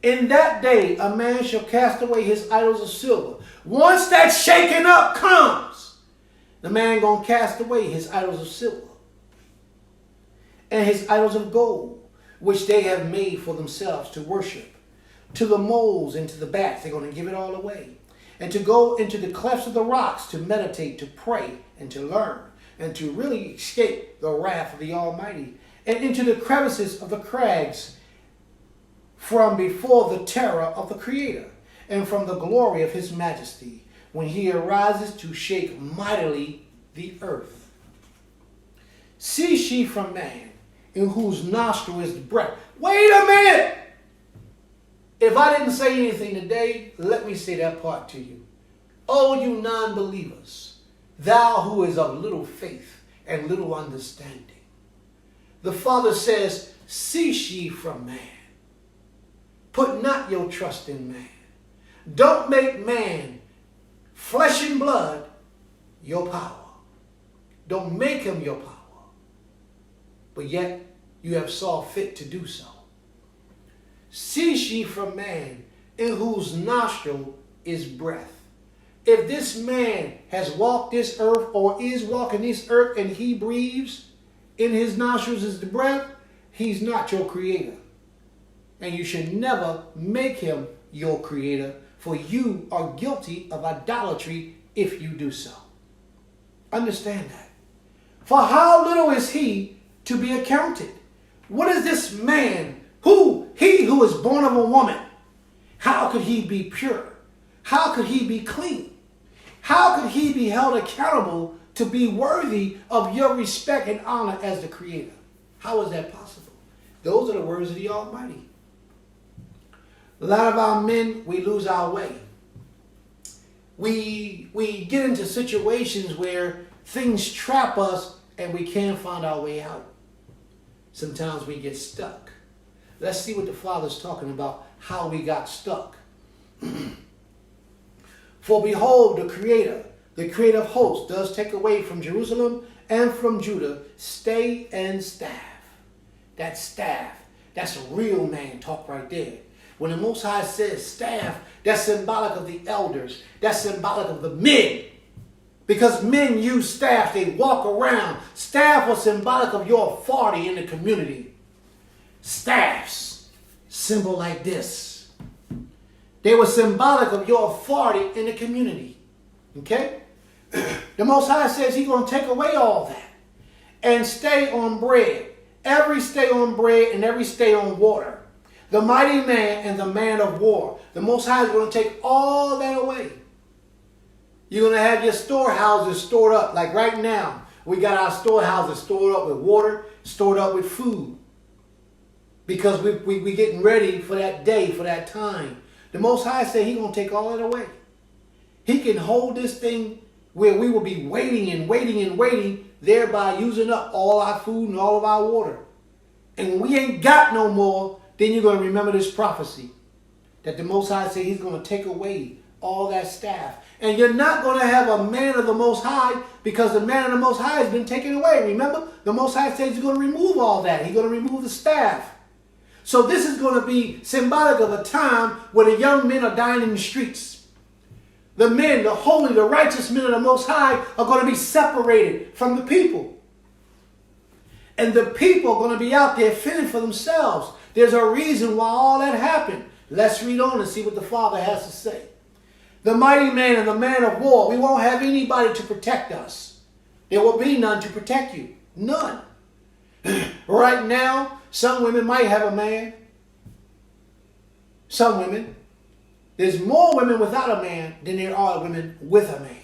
In that day, a man shall cast away his idols of silver. Once that shaking up comes, the man gonna cast away his idols of silver and his idols of gold, which they have made for themselves to worship. To the moles and to the bats, they're gonna give it all away. And to go into the clefts of the rocks to meditate, to pray, and to learn, and to really escape the wrath of the Almighty, and into the crevices of the crags from before the terror of the Creator, and from the glory of his majesty, when he arises to shake mightily the earth. Cease ye from man, in whose nostril is the breath. Wait a minute! If I didn't say anything today, let me say that part to you. Oh, you non-believers, thou who is of little faith and little understanding. The Father says, cease ye from man. Put not your trust in man. Don't make man, flesh and blood, your power. Don't make him your power. But yet you have saw fit to do so. Cease ye from man, in whose nostril is breath. If this man has walked this earth or is walking this earth and he breathes, in his nostrils is the breath, he's not your creator. And you should never make him your creator, for you are guilty of idolatry if you do so. Understand that. For how little is he to be accounted? What is this man, he who is born of a woman, how could he be pure? How could he be clean? How could he be held accountable to be worthy of your respect and honor as the creator? How is that possible? Those are the words of the Almighty. A lot of our men, we lose our way. We get into situations where things trap us and we can't find our way out. Sometimes we get stuck. Let's see what the Father's talking about, how we got stuck. For behold, the Creator of hosts, does take away from Jerusalem and from Judah stay and staff. That staff, that's a real man talk right there. When the Most High says staff, that's symbolic of the elders. That's symbolic of the men. Because men use staff, they walk around. Staff was symbolic of your authority in the community. Staffs, symbol like this. They were symbolic of your authority in the community. Okay? The Most High says he's going to take away all that and stay on bread. Every stay on bread and every stay on water. The mighty man and the man of war. The Most High is going to take all that away. You're going to have your storehouses stored up. Like right now, we got our storehouses stored up with water, stored up with food. Because we getting ready for that day, for that time. The Most High said he's going to take all that away. He can hold this thing where we will be waiting and waiting and waiting, thereby using up all our food and all of our water. And when we ain't got no more, then you're going to remember this prophecy that the Most High said he's going to take away all that staff. And you're not going to have a man of the Most High because the man of the Most High has been taken away. Remember, the Most High says he's going to remove all that. He's going to remove the staff. So this is going to be symbolic of a time where the young men are dying in the streets. The men, the holy, the righteous men of the Most High are going to be separated from the people. And the people are going to be out there fending for themselves. There's a reason why all that happened. Let's read on and see what the Father has to say. The mighty man and the man of war. We won't have anybody to protect us. There will be none to protect you. None. Right now, some women might have a man. Some women. There's more women without a man than there are women with a man.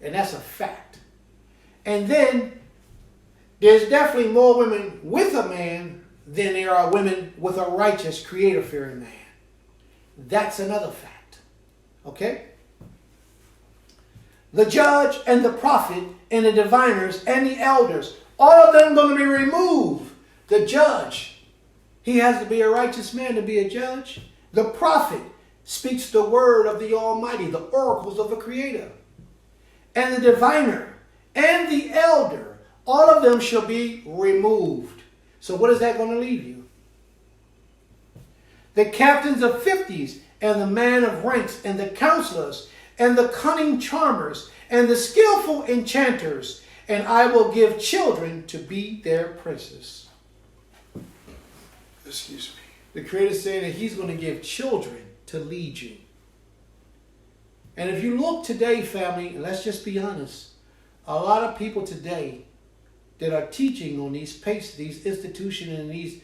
And that's a fact. And then, there's definitely more women with a man than there are women with a righteous, creator-fearing man. That's another fact. Okay? The judge and the prophet and the diviners and the elders, all of them going to be removed. The judge, He has to be a righteous man to be a judge. The prophet speaks the word of the Almighty, the oracles of the Creator. And the diviner and the elder, all of them shall be removed. So what is that going to leave you? The captains of 50s and the man of ranks and the counselors and the cunning charmers and the skillful enchanters, and I will give children to be their princes. Excuse me. The Creator is saying that he's going to give children to lead you. And if you look today, family, and let's just be honest, a lot of people today that are teaching on these institutions and these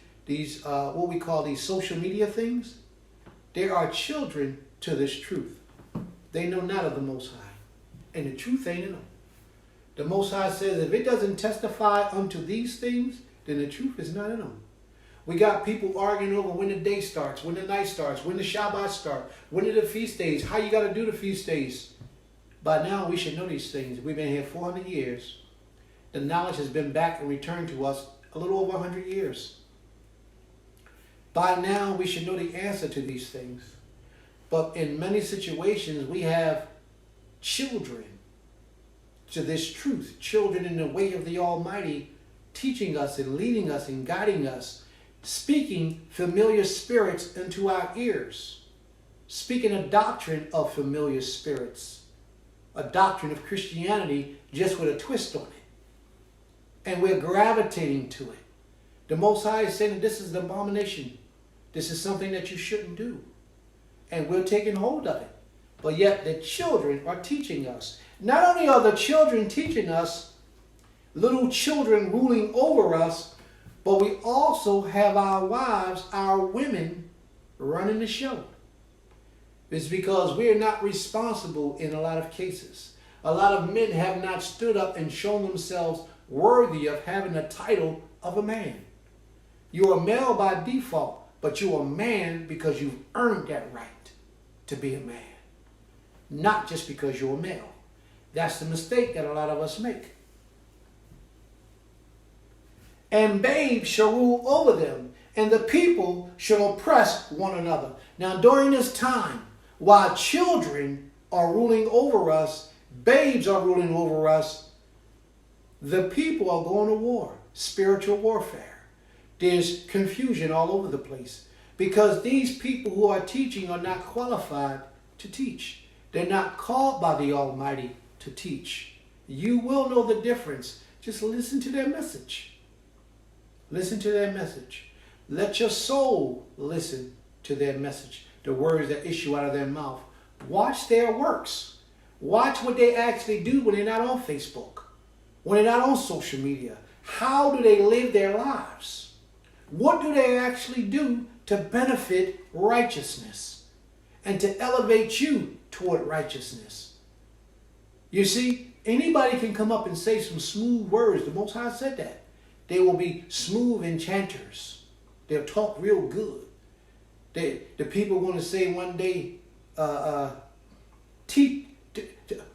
what we call these social media things, they are children to this truth. They know not of the Most High. And the truth ain't in them. The Most High says if it doesn't testify unto these things, then the truth is not in them. We got people arguing over when the day starts, when the night starts, when the Shabbat starts, when are the feast days, how you got to do the feast days. By now, we should know these things. We've been here 400 years. The knowledge has been back and returned to us a little over 100 years. By now, we should know the answer to these things. But in many situations, we have children to this truth, children in the way of the Almighty, teaching us and leading us and guiding us, speaking familiar spirits into our ears, speaking a doctrine of familiar spirits, a doctrine of Christianity just with a twist on it. And we're gravitating to it. The Most High is saying that this is an abomination. This is something that you shouldn't do. And we're taking hold of it. But yet the children are teaching us. Not only are the children teaching us, little children ruling over us, but we also have our wives, our women, running the show. It's because we are not responsible in a lot of cases. A lot of men have not stood up and shown themselves worthy of having the title of a man. You're a male by default, but you're a man because you've earned that right to be a man. Not just because you're a male. That's the mistake that a lot of us make. And babes shall rule over them, and the people shall oppress one another. Now, during this time, while children are ruling over us, babes are ruling over us, the people are going to war, spiritual warfare. There's confusion all over the place because these people who are teaching are not qualified to teach. They're not called by the Almighty to teach. You will know the difference. Just listen to their message. Listen to their message. Let your soul listen to their message, the words that issue out of their mouth. Watch their works. Watch what they actually do when they're not on Facebook, when they're not on social media. How do they live their lives? What do they actually do to benefit righteousness and to elevate you toward righteousness? You see, anybody can come up and say some smooth words. The Most High said that. They will be smooth enchanters. They'll talk real good. The people are going to say one day,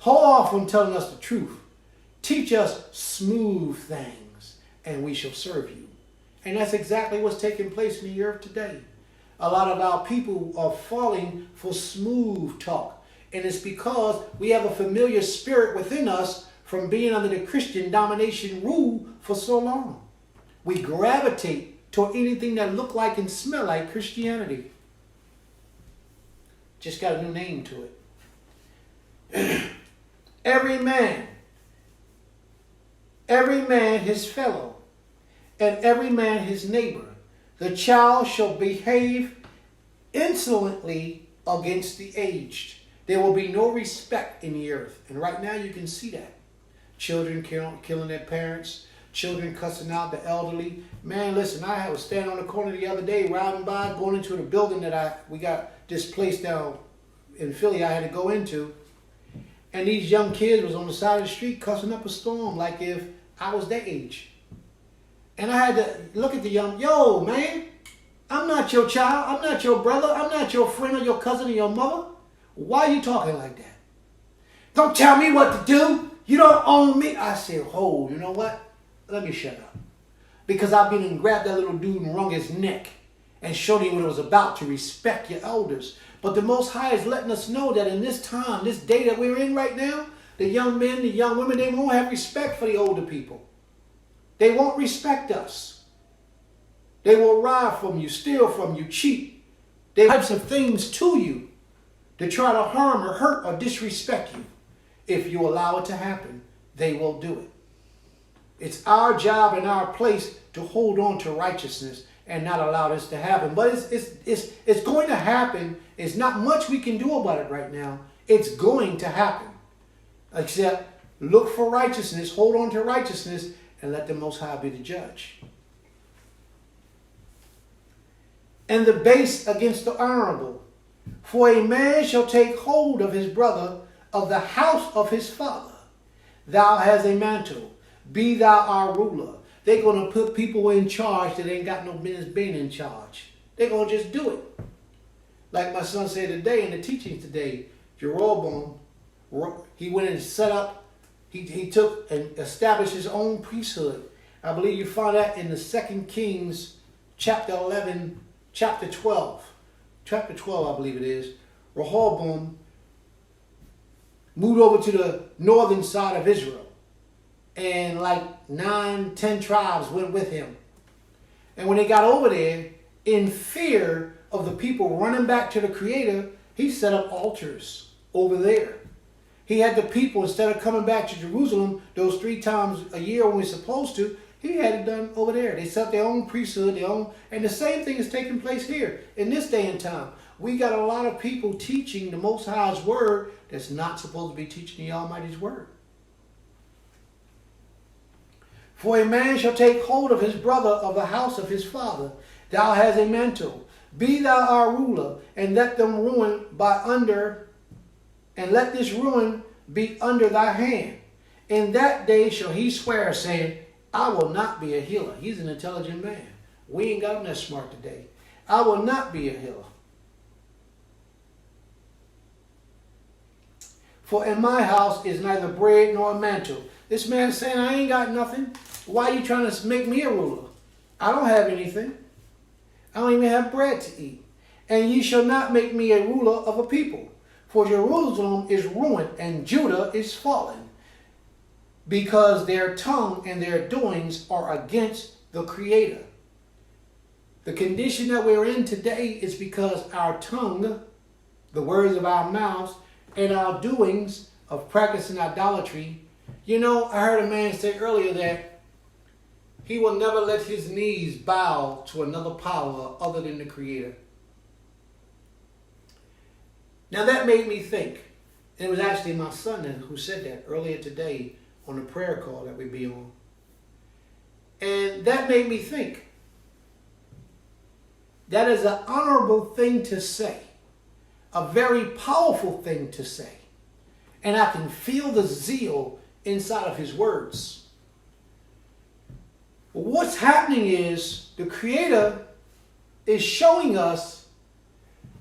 hold off from telling us the truth. Teach us smooth things, and we shall serve you. And that's exactly what's taking place in the earth today. A lot of our people are falling for smooth talk. And it's because we have a familiar spirit within us from being under the Christian domination rule for so long. We gravitate toward anything that look like and smell like Christianity. Just got a new name to it. Every man his fellow, and every man his neighbor. The child shall behave insolently against the aged. There will be no respect in the earth. And right now you can see that. Children killing their parents. Children cussing out the elderly. Man, listen, I was standing on the corner the other day, riding by, going into the building that we got this place down in Philly I had to go into. And these young kids was on the side of the street cussing up a storm like if I was their age. And I had to look at the yo, man, I'm not your child. I'm not your brother. I'm not your friend or your cousin or your mother. Why are you talking like that? Don't tell me what to do. You don't own me. I said, you know what? Let me shut up. Because I've been and grabbed that little dude and wrung his neck. and showed you what it was about to respect your elders. But the Most High is letting us know that in this time, this day that we're in right now, the young men, the young women, they won't have respect for the older people. They won't respect us. They will rob from you, steal from you, cheat. They types of things to you to try to harm or hurt or disrespect you. If you allow it to happen, they will do it. It's our job and our place to hold on to righteousness and not allow this to happen. But it's going to happen. It's not much we can do about it right now. It's going to happen. Except look for righteousness, hold on to righteousness, and let the Most High be the judge. And the base against the honorable. For a man shall take hold of his brother of the house of his father. Thou hast a mantle. Be thou our ruler. They're going to put people in charge that ain't got no business being in charge. They're going to just do it. Like my son said today in the teaching today, Jeroboam, he went and set up, he took and established his own priesthood. I believe you find that in the 2 Kings chapter 11, chapter 12. Chapter 12, I believe it is. Rehoboam moved over to the northern side of Israel. And like 9, 10 tribes went with him. And when they got over there, in fear of the people running back to the Creator, he set up altars over there. He had the people, instead of coming back to Jerusalem those 3 times a year when we're supposed to, he had it done over there. They set up their own priesthood, and the same thing is taking place here in this day and time. We got a lot of people teaching the Most High's word that's not supposed to be teaching the Almighty's word. For a man shall take hold of his brother of the house of his father. Thou hast a mantle. Be thou our ruler, and let them ruin and let this ruin be under thy hand. In that day shall he swear, saying, I will not be a healer. He's an intelligent man. We ain't got him that smart today. I will not be a healer. For in my house is neither bread nor a mantle. This man's saying, I ain't got nothing. Why are you trying to make me a ruler? I don't have anything. I don't even have bread to eat. And ye shall not make me a ruler of a people. For Jerusalem is ruined, and Judah is fallen, because their tongue and their doings are against the Creator. The condition that we're in today is because our tongue, the words of our mouths, and our doings of practicing idolatry. You know, I heard a man say earlier that he will never let his knees bow to another power other than the Creator. Now that made me think. And it was actually my son who said that earlier today on the prayer call that we be on. And that made me think. That is an honorable thing to say. A very powerful thing to say. And I can feel the zeal inside of his words. What's happening is the Creator is showing us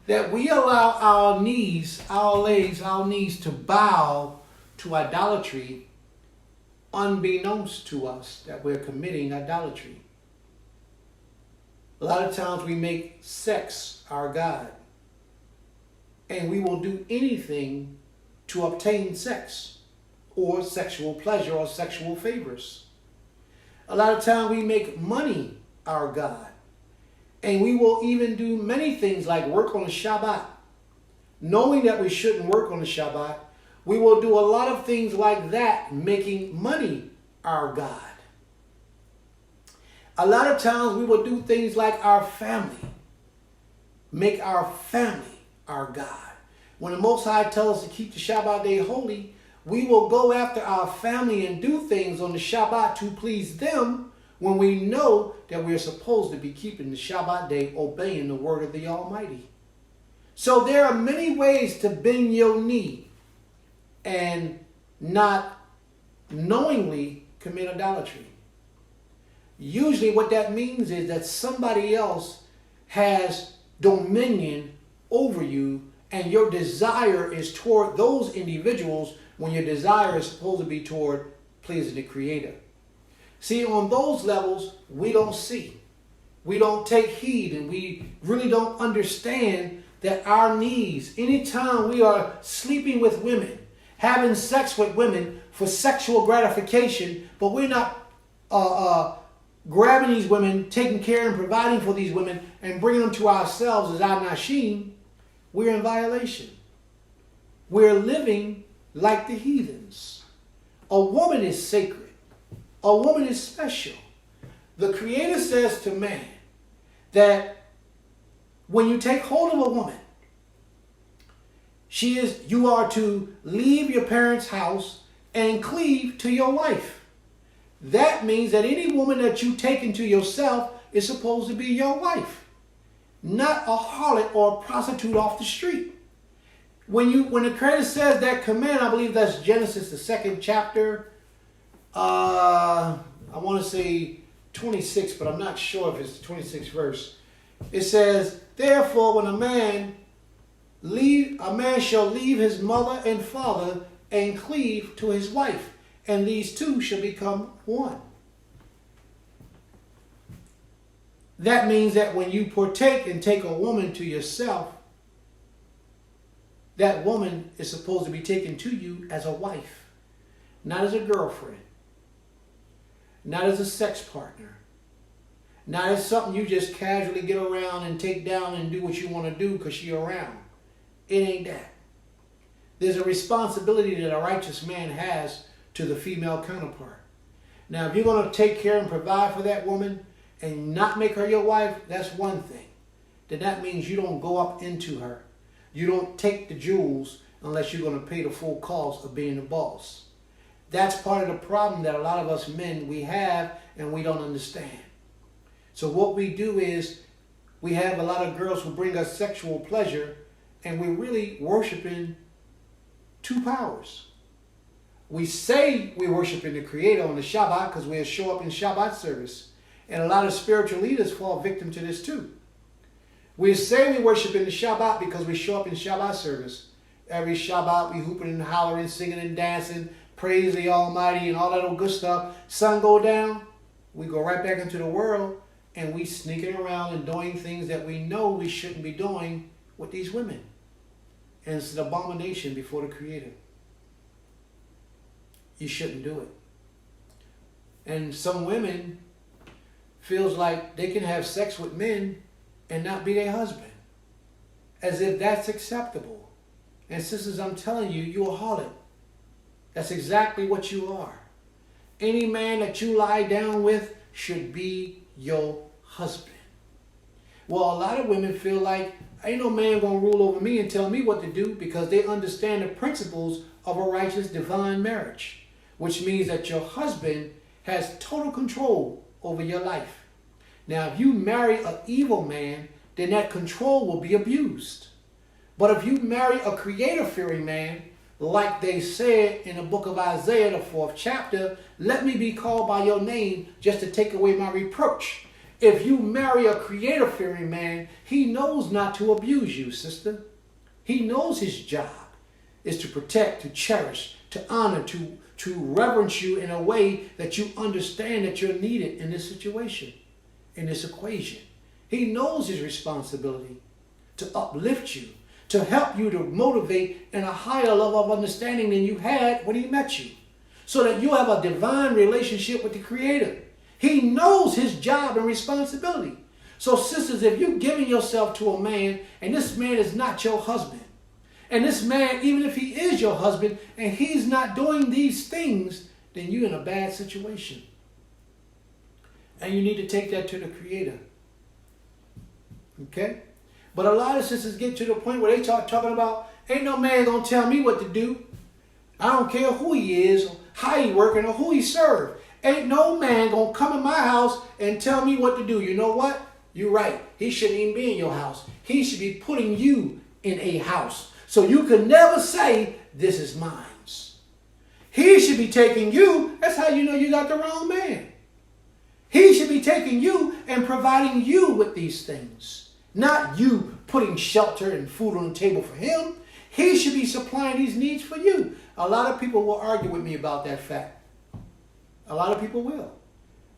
that we allow our knees, our legs, our knees to bow to idolatry unbeknownst to us that we're committing idolatry. A lot of times we make sex our God. And we will do anything to obtain sex or sexual pleasure or sexual favors. A lot of times we make money our God. And we will even do many things like work on the Shabbat. Knowing that we shouldn't work on the Shabbat, we will do a lot of things like that, making money our God. A lot of times we will do things like our family. Make our family our God. When the Most High tells us to keep the Shabbat day holy, we will go after our family and do things on the Shabbat to please them when we know that we're supposed to be keeping the Shabbat day, obeying the word of the Almighty. So there are many ways to bend your knee and not knowingly commit idolatry. Usually what that means is that somebody else has dominion over you, and your desire is toward those individuals when your desire is supposed to be toward pleasing the Creator. See, on those levels, we don't see. We don't take heed, and we really don't understand that our needs, anytime we are sleeping with women, having sex with women for sexual gratification, but we're not grabbing these women, taking care and providing for these women, and bringing them to ourselves as our nashim, we're in violation. We're living like the heathens. A woman is sacred. A woman is special. The Creator says to man that when you take hold of a woman, you are to leave your parents' house and cleave to your wife. That means that any woman that you take into yourself is supposed to be your wife, not a harlot or a prostitute off the street. When the Creator says that command, I believe that's Genesis, the 2nd chapter. I want to say 26, but I'm not sure if it's the 26th verse. It says, therefore, when a man shall leave his mother and father and cleave to his wife, and these two shall become one. That means that when you partake and take a woman to yourself, that woman is supposed to be taken to you as a wife, not as a girlfriend, not as a sex partner, not as something you just casually get around and take down and do what you want to do because she's around. It ain't that. There's a responsibility that a righteous man has to the female counterpart. Now, if you're going to take care and provide for that woman and not make her your wife, that's one thing. Then that means you don't go up into her. You don't take the jewels unless you're going to pay the full cost of being the boss. That's part of the problem that a lot of us men, we have and we don't understand. So what we do is we have a lot of girls who bring us sexual pleasure, and we're really worshiping two powers. We say we're worshiping the Creator on the Shabbat because we'll show up in Shabbat service. And a lot of spiritual leaders fall victim to this too. We say we worship in the Shabbat because we show up in Shabbat service. Every Shabbat we hooping and hollering, singing and dancing, praise the Almighty and all that old good stuff. Sun go down, we go right back into the world, and we sneaking around and doing things that we know we shouldn't be doing with these women. And it's an abomination before the Creator. You shouldn't do it. And some women feels like they can have sex with men and not be their husband, as if that's acceptable. And sisters, I'm telling you, you're a harlot. That's exactly what you are. Any man that you lie down with should be your husband. Well, a lot of women feel like, ain't no man gonna rule over me and tell me what to do, because they understand the principles of a righteous divine marriage, which means that your husband has total control over your life. Now, if you marry an evil man, then that control will be abused. But if you marry a Creator-fearing man, like they said in the book of Isaiah, the 4th chapter, let me be called by your name just to take away my reproach. If you marry a Creator-fearing man, he knows not to abuse you, sister. He knows his job is to protect, to cherish, to honor, to reverence you in a way that you understand that you're needed in this situation, in this equation. He knows his responsibility to uplift you, to help you to motivate in a higher level of understanding than you had when he met you, so that you have a divine relationship with the Creator. He knows his job and responsibility. So sisters, if you're giving yourself to a man and this man is not your husband, and this man, even if he is your husband and he's not doing these things, then you're in a bad situation. And you need to take that to the Creator. Okay? But a lot of sisters get to the point where they start talking about, ain't no man gonna tell me what to do. I don't care who he is, or how he working, or who he serve. Ain't no man gonna come in my house and tell me what to do. You know what? You're right. He shouldn't even be in your house. He should be putting you in a house. So you can never say, this is mine. He should be taking you. That's how you know you got the wrong man. He should be taking you and providing you with these things. Not you putting shelter and food on the table for him. He should be supplying these needs for you. A lot of people will argue with me about that fact. A lot of people will.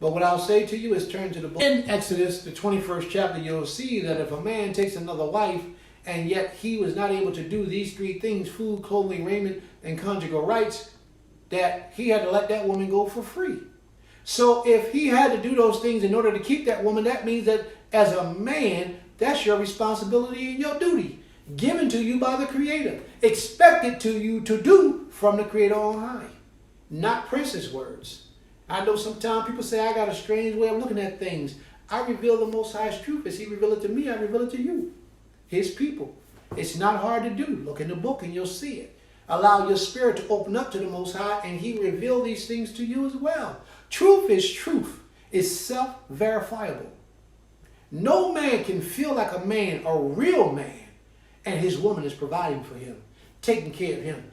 But what I'll say to you is turn to the book. In Exodus, the 21st chapter, you'll see that if a man takes another wife, and yet he was not able to do these three things, food, clothing, raiment, and conjugal rights, that he had to let that woman go for free. So if he had to do those things in order to keep that woman, that means that as a man, that's your responsibility and your duty, given to you by the Creator, expected to you to do from the Creator on high, not Prince's words. I know sometimes people say, I got a strange way of looking at things. I reveal the Most High's truth. As he revealed it to me, I reveal it to you, his people. It's not hard to do. Look in the book and you'll see it. Allow your spirit to open up to the Most High, and he reveal these things to you as well. Truth is truth. It's self-verifiable. No man can feel like a man, a real man, and his woman is providing for him, taking care of him.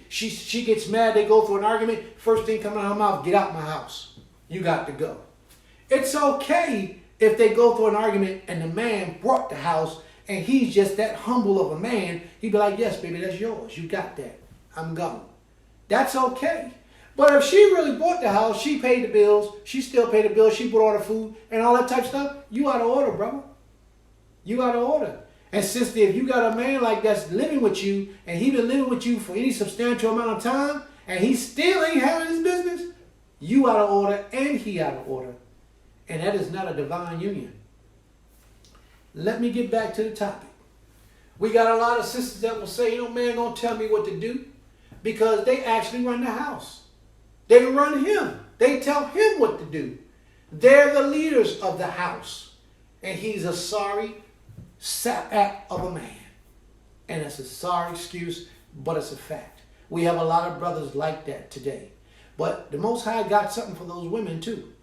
She gets mad, they go through an argument, first thing coming out of her mouth, get out my house. You got to go. It's okay if they go through an argument and the man brought the house and he's just that humble of a man. He'd be like, yes, baby, that's yours. You got that. I'm gone. That's okay. But if she really bought the house, she paid the bills, she still paid the bills, she bought all the food and all that type of stuff, you out of order, brother. You out of order. And sister, if you got a man like that's living with you and he been living with you for any substantial amount of time and he still ain't having his business, you out of order and he out of order. And that is not a divine union. Let me get back to the topic. We got a lot of sisters that will say, man gonna tell me what to do, because they actually run the house. They run him. They tell him what to do. They're the leaders of the house. And he's a sorry sap of a man. And it's a sorry excuse, but it's a fact. We have a lot of brothers like that today. But the Most High got something for those women too.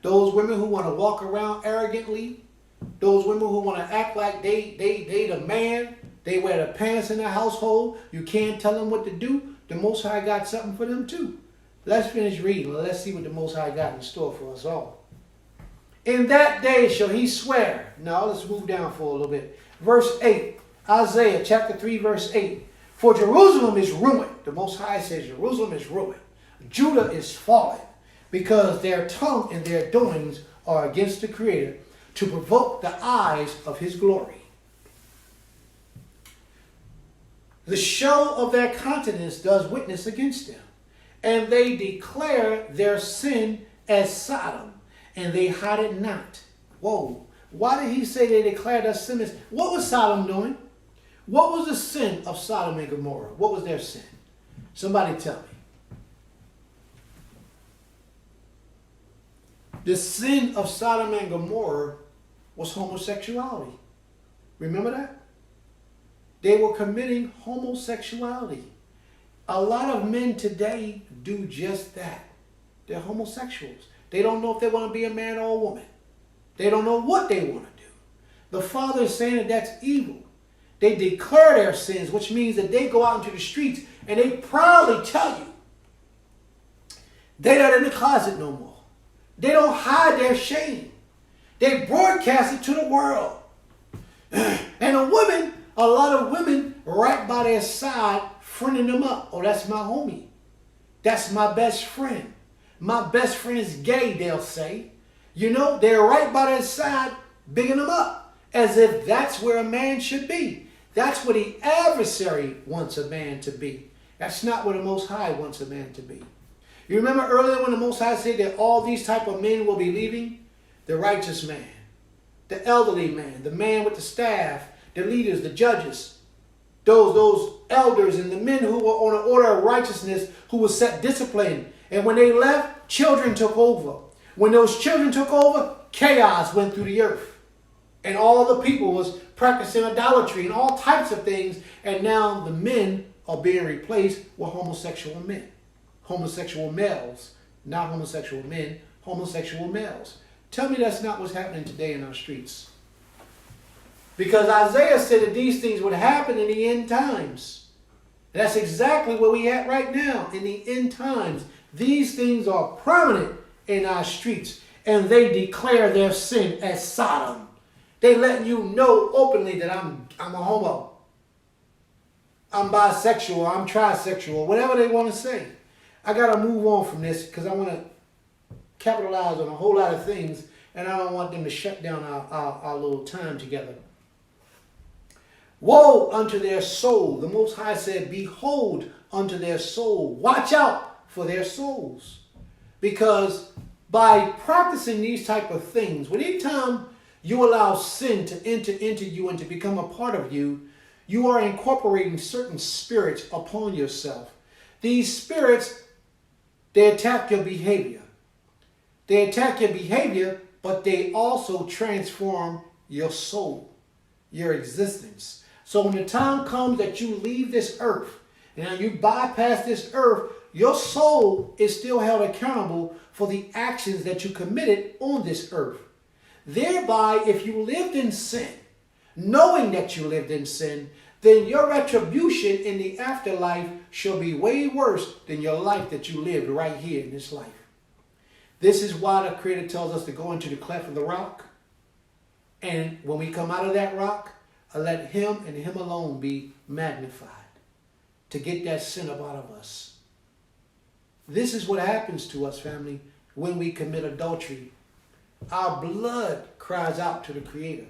Those women who want to walk around arrogantly. Those women who want to act like they the man. They wear the pants in the household. You can't tell them what to do. The Most High got something for them too. Let's finish reading. Let's see what the Most High got in store for us all. In that day shall he swear. Now let's move down for a little bit. Verse 8. Isaiah chapter 3 verse 8. For Jerusalem is ruined. The Most High says Jerusalem is ruined. Judah is fallen, because their tongue and their doings are against the Creator, to provoke the eyes of his glory. The show of their countenance does witness against them, and they declare their sin as Sodom, and they hide it not. Whoa. Why did he say they declared their sin as... What was Sodom doing? What was the sin of Sodom and Gomorrah? What was their sin? Somebody tell me. The sin of Sodom and Gomorrah was homosexuality. Remember that? They were committing homosexuality. A lot of men today do just that. They're homosexuals. They don't know if they want to be a man or a woman. They don't know what they want to do. The Father is saying that that's evil. They declare their sins, which means that they go out into the streets and they proudly tell you they're not in the closet no more. They don't hide their shame. They broadcast it to the world. And a lot of women right by their side, friending them up. Oh, that's my homie. That's my best friend. My best friend is gay, they'll say. They're right by their side, bigging them up, as if that's where a man should be. That's where the adversary wants a man to be. That's not where the Most High wants a man to be. You remember earlier when the Most High said that all these type of men will be leaving? The righteous man, the elderly man, the man with the staff, the leaders, the judges, those elders and the men who were on an order of righteousness, who was set discipline. And when they left, children took over. When those children took over, chaos went through the earth. And all the people was practicing idolatry and all types of things. And now the men are being replaced with homosexual men. Homosexual males, not homosexual men, homosexual males. Tell me that's not what's happening today in our streets. Because Isaiah said that these things would happen in the end times. That's exactly where we at right now, in the end times. These things are prominent in our streets, and they declare their sin as Sodom. They letting you know openly that I'm a homo. I'm bisexual, I'm trisexual, whatever they want to say. I got to move on from this because I want to capitalize on a whole lot of things, and I don't want them to shut down our little time together. Woe unto their soul. The Most High said, behold unto their soul. Watch out for their souls. Because by practicing these type of things, when anytime you allow sin to enter into you and to become a part of you, you are incorporating certain spirits upon yourself. These spirits, they attack your behavior. They attack your behavior, but they also transform your soul, your existence. So when the time comes that you leave this earth, and you bypass this earth, your soul is still held accountable for the actions that you committed on this earth. Thereby, if you lived in sin, knowing that you lived in sin, then your retribution in the afterlife shall be way worse than your life that you lived right here in this life. This is why the Creator tells us to go into the cleft of the rock. And when we come out of that rock, let Him and Him alone be magnified to get that sin up out of us. This is what happens to us, family, when we commit adultery. Our blood cries out to the Creator.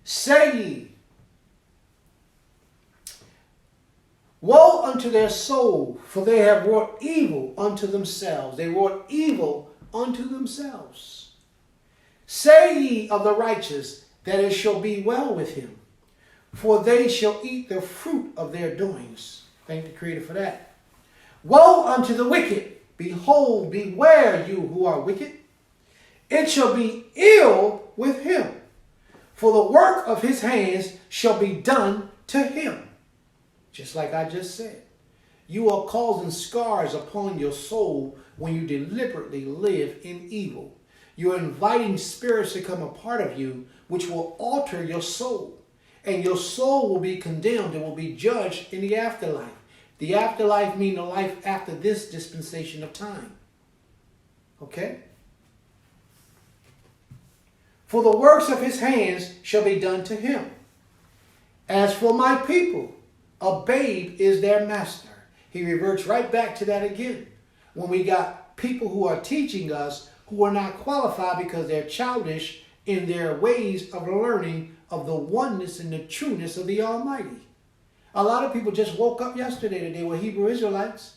Say ye, woe unto their soul, for they have wrought evil unto themselves. They wrought evil unto themselves. Say ye of the righteous, that it shall be well with him, for they shall eat the fruit of their doings. Thank the Creator for that. Woe unto the wicked. Behold, beware you who are wicked. It shall be ill with him, for the work of his hands shall be done to him. Just like I just said. You are causing scars upon your soul when you deliberately live in evil. You're inviting spirits to come a part of you, which will alter your soul. And your soul will be condemned and will be judged in the afterlife. The afterlife means the life after this dispensation of time. Okay? For the works of his hands shall be done to him. As for my people, a babe is their master. He reverts right back to that again. When we got people who are teaching us who are not qualified because they're childish in their ways of learning of the oneness and the trueness of the Almighty. A lot of people just woke up yesterday that they were Hebrew Israelites,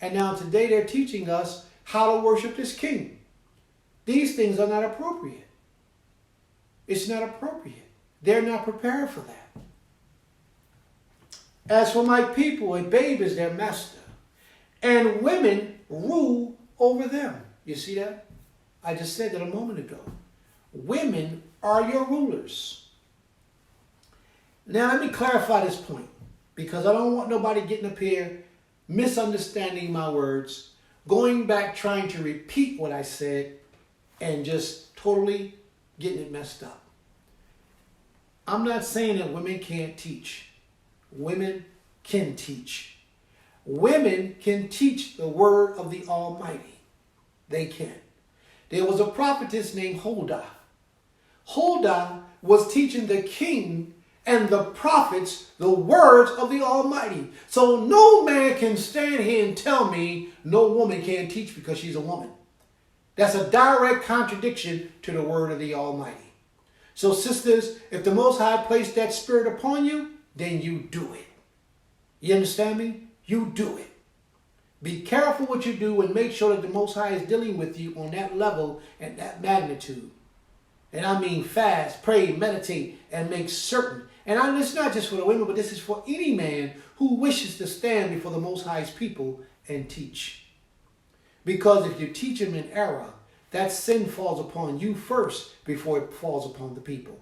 and now today they're teaching us how to worship this king. These things are not appropriate. It's not appropriate. They're not prepared for that. As for my people, a babe is their master, and women rule over them. You see that? I just said that a moment ago. Women are your rulers. Now let me clarify this point, because I don't want nobody getting up here misunderstanding my words, going back trying to repeat what I said, and just totally getting it messed up. I'm not saying that women can't teach. Women can teach. Women can teach the word of the Almighty. They can. There was a prophetess named Huldah. Huldah was teaching the king and the prophets the words of the Almighty. So no man can stand here and tell me no woman can't teach because she's a woman. That's a direct contradiction to the word of the Almighty. So sisters, if the Most High placed that spirit upon you, then you do it. You understand me? You do it. Be careful what you do and make sure that the Most High is dealing with you on that level and that magnitude. And I mean fast, pray, meditate, and make certain. And it's not just for the women, but this is for any man who wishes to stand before the Most High's people and teach. Because if you teach them in error, that sin falls upon you first before it falls upon the people.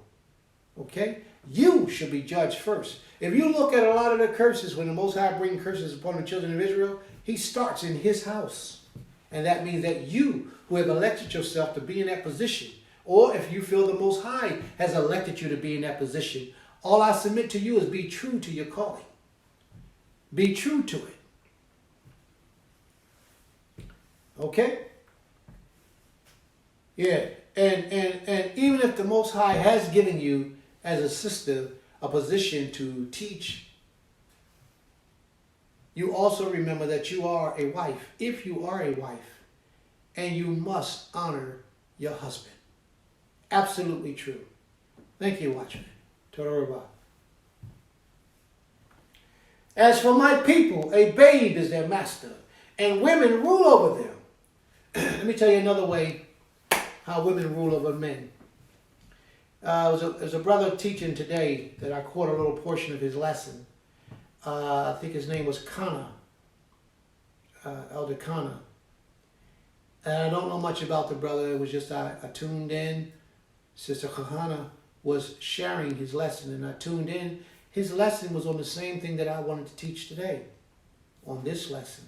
Okay? You should be judged first. If you look at a lot of the curses, when the Most High brings curses upon the children of Israel, he starts in his house. And that means that you, who have elected yourself to be in that position, or if you feel the Most High has elected you to be in that position, all I submit to you is be true to your calling. Be true to it. Okay? Yeah. And even if the Most High has given you, as a sister, a position to teach, you also remember that you are a wife, if you are a wife, and you must honor your husband. Absolutely true. Thank you, Watchman. Torah. As for my people, a babe is their master, and women rule over them. Let me tell you another way how women rule over men. There's a brother teaching today that I caught a little portion of his lesson. I think his name was Kana, Elder Kana. And I don't know much about the brother. It was just I tuned in. Sister Kahana was sharing his lesson, and I tuned in. His lesson was on the same thing that I wanted to teach today, on this lesson.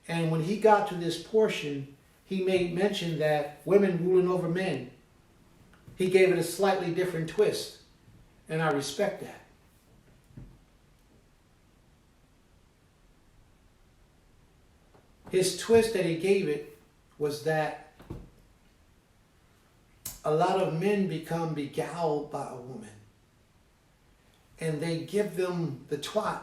And when he got to this portion, he made mention that women ruling over men. He gave it a slightly different twist, and I respect that. His twist that he gave it was that a lot of men become beguiled by a woman, and they give them the twat,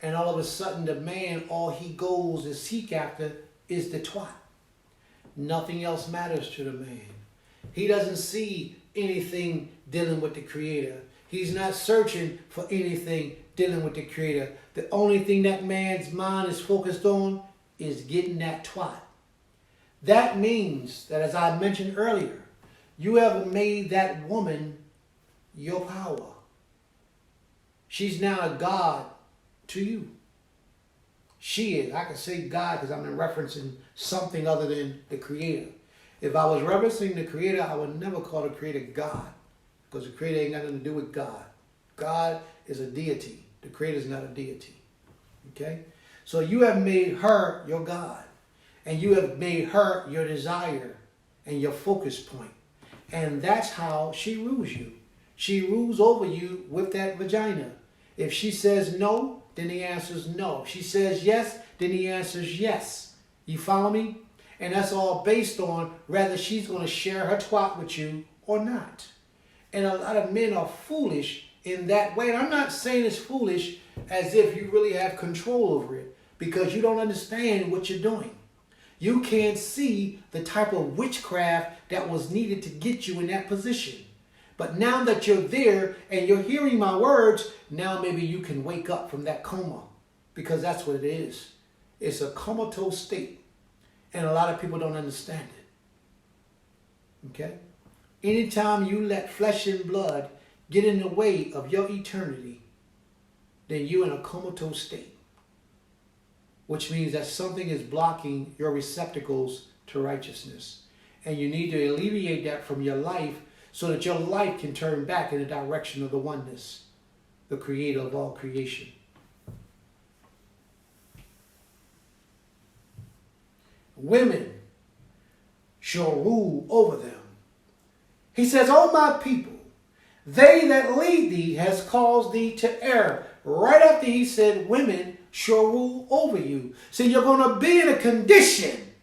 and all of a sudden the man, all he goes to seek after is the twat. Nothing else matters to the man. He doesn't see anything dealing with the Creator. He's not searching for anything dealing with the Creator. The only thing that man's mind is focused on is getting that twat. That means that, as I mentioned earlier, you have made that woman your power. She's now a God to you. She is. I can say God because I'm referencing something other than the Creator. If I was referencing the Creator, I would never call the Creator God, because the Creator ain't got nothing to do with God. God is a deity. The Creator is not a deity. Okay? So you have made her your God, and you have made her your desire and your focus point. And that's how she rules you. She rules over you with that vagina. If she says no, then the answer is no. If she says yes, then the answer is yes. You follow me? And that's all based on whether she's going to share her twat with you or not. And a lot of men are foolish in that way. And I'm not saying it's foolish as if you really have control over it, because you don't understand what you're doing. You can't see the type of witchcraft that was needed to get you in that position. But now that you're there and you're hearing my words, now maybe you can wake up from that coma, because that's what it is. It's a comatose state. And a lot of people don't understand it. Okay? Anytime you let flesh and blood get in the way of your eternity, then you're in a comatose state. Which means that something is blocking your receptacles to righteousness. And you need to alleviate that from your life so that your life can turn back in the direction of the oneness, the Creator of all creation. Women shall rule over them. He says, O my people, they that lead thee has caused thee to err. Right after he said women shall rule over you. See, you're going to be in a condition.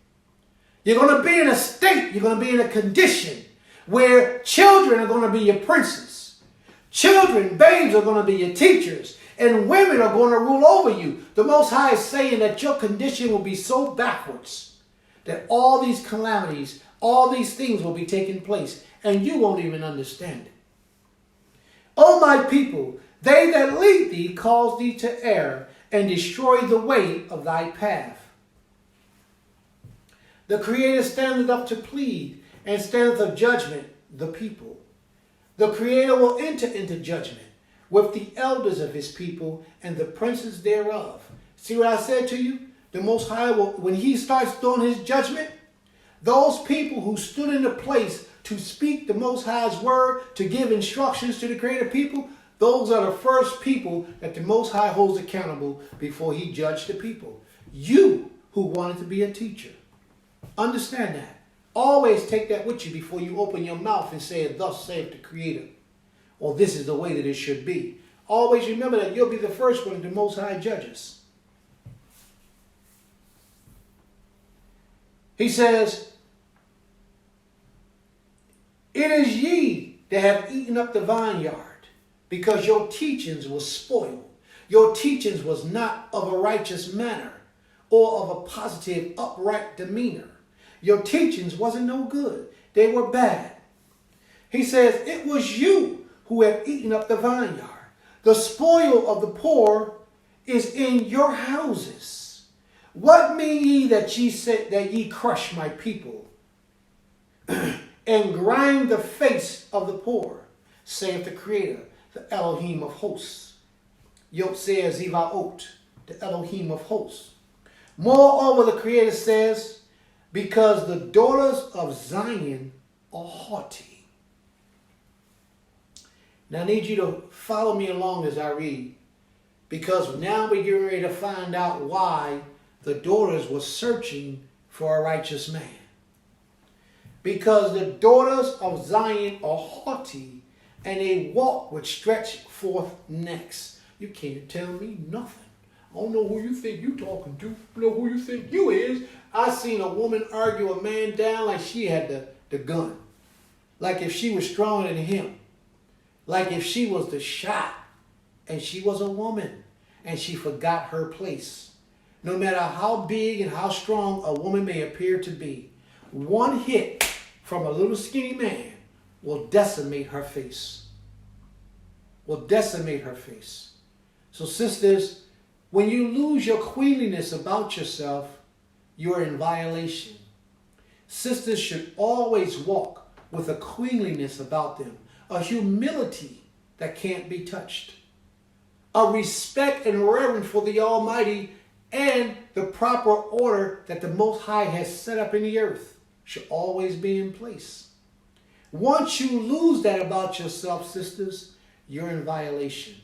You're going to be in a state. You're going to be in a condition where children are going to be your princes. Children, babes are going to be your teachers. And women are going to rule over you. The Most High is saying that your condition will be so backwards that all these calamities, all these things will be taking place, and you won't even understand it. O my people, they that lead thee cause thee to err, and destroy the way of thy path. The Creator standeth up to plead, and standeth of judgment the people. The Creator will enter into judgment with the elders of his people and the princes thereof. See what I said to you? The Most High will, when he starts doing his judgment, those people who stood in the place to speak the Most High's word, to give instructions to the Creator people, those are the first people that the Most High holds accountable before he judged the people. You who wanted to be a teacher, understand that. Always take that with you before you open your mouth and say, thus saith the Creator, or this is the way that it should be. Always remember that you'll be the first one that the Most High judges. He says, it is ye that have eaten up the vineyard, because your teachings were spoiled. Your teachings was not of a righteous manner or of a positive, upright demeanor. Your teachings wasn't no good. They were bad. He says, it was you who have eaten up the vineyard. The spoil of the poor is in your houses. What mean ye that ye said that ye crush my people and grind the face of the poor, saith the Creator, the Elohim of hosts. Yot says Zivaot, the Elohim of hosts. Moreover, the Creator says, because the daughters of Zion are haughty. Now I need you to follow me along as I read, because now we're getting ready to find out why the daughters were searching for a righteous man. Because the daughters of Zion are haughty, and they walk with stretched forth necks. You can't tell me nothing. I don't know who you think you talking to. I don't know who you think you is. I seen a woman argue a man down like she had the gun. Like if she was stronger than him. Like if she was the shot. And she was a woman. And she forgot her place. No matter how big and how strong a woman may appear to be, one hit from a little skinny man will decimate her face. Will decimate her face. So sisters, when you lose your queenliness about yourself, you are in violation. Sisters should always walk with a queenliness about them, a humility that can't be touched, a respect and reverence for the Almighty and the proper order that the Most High has set up in the earth should always be in place. Once you lose that about yourself, sisters, you're in violation.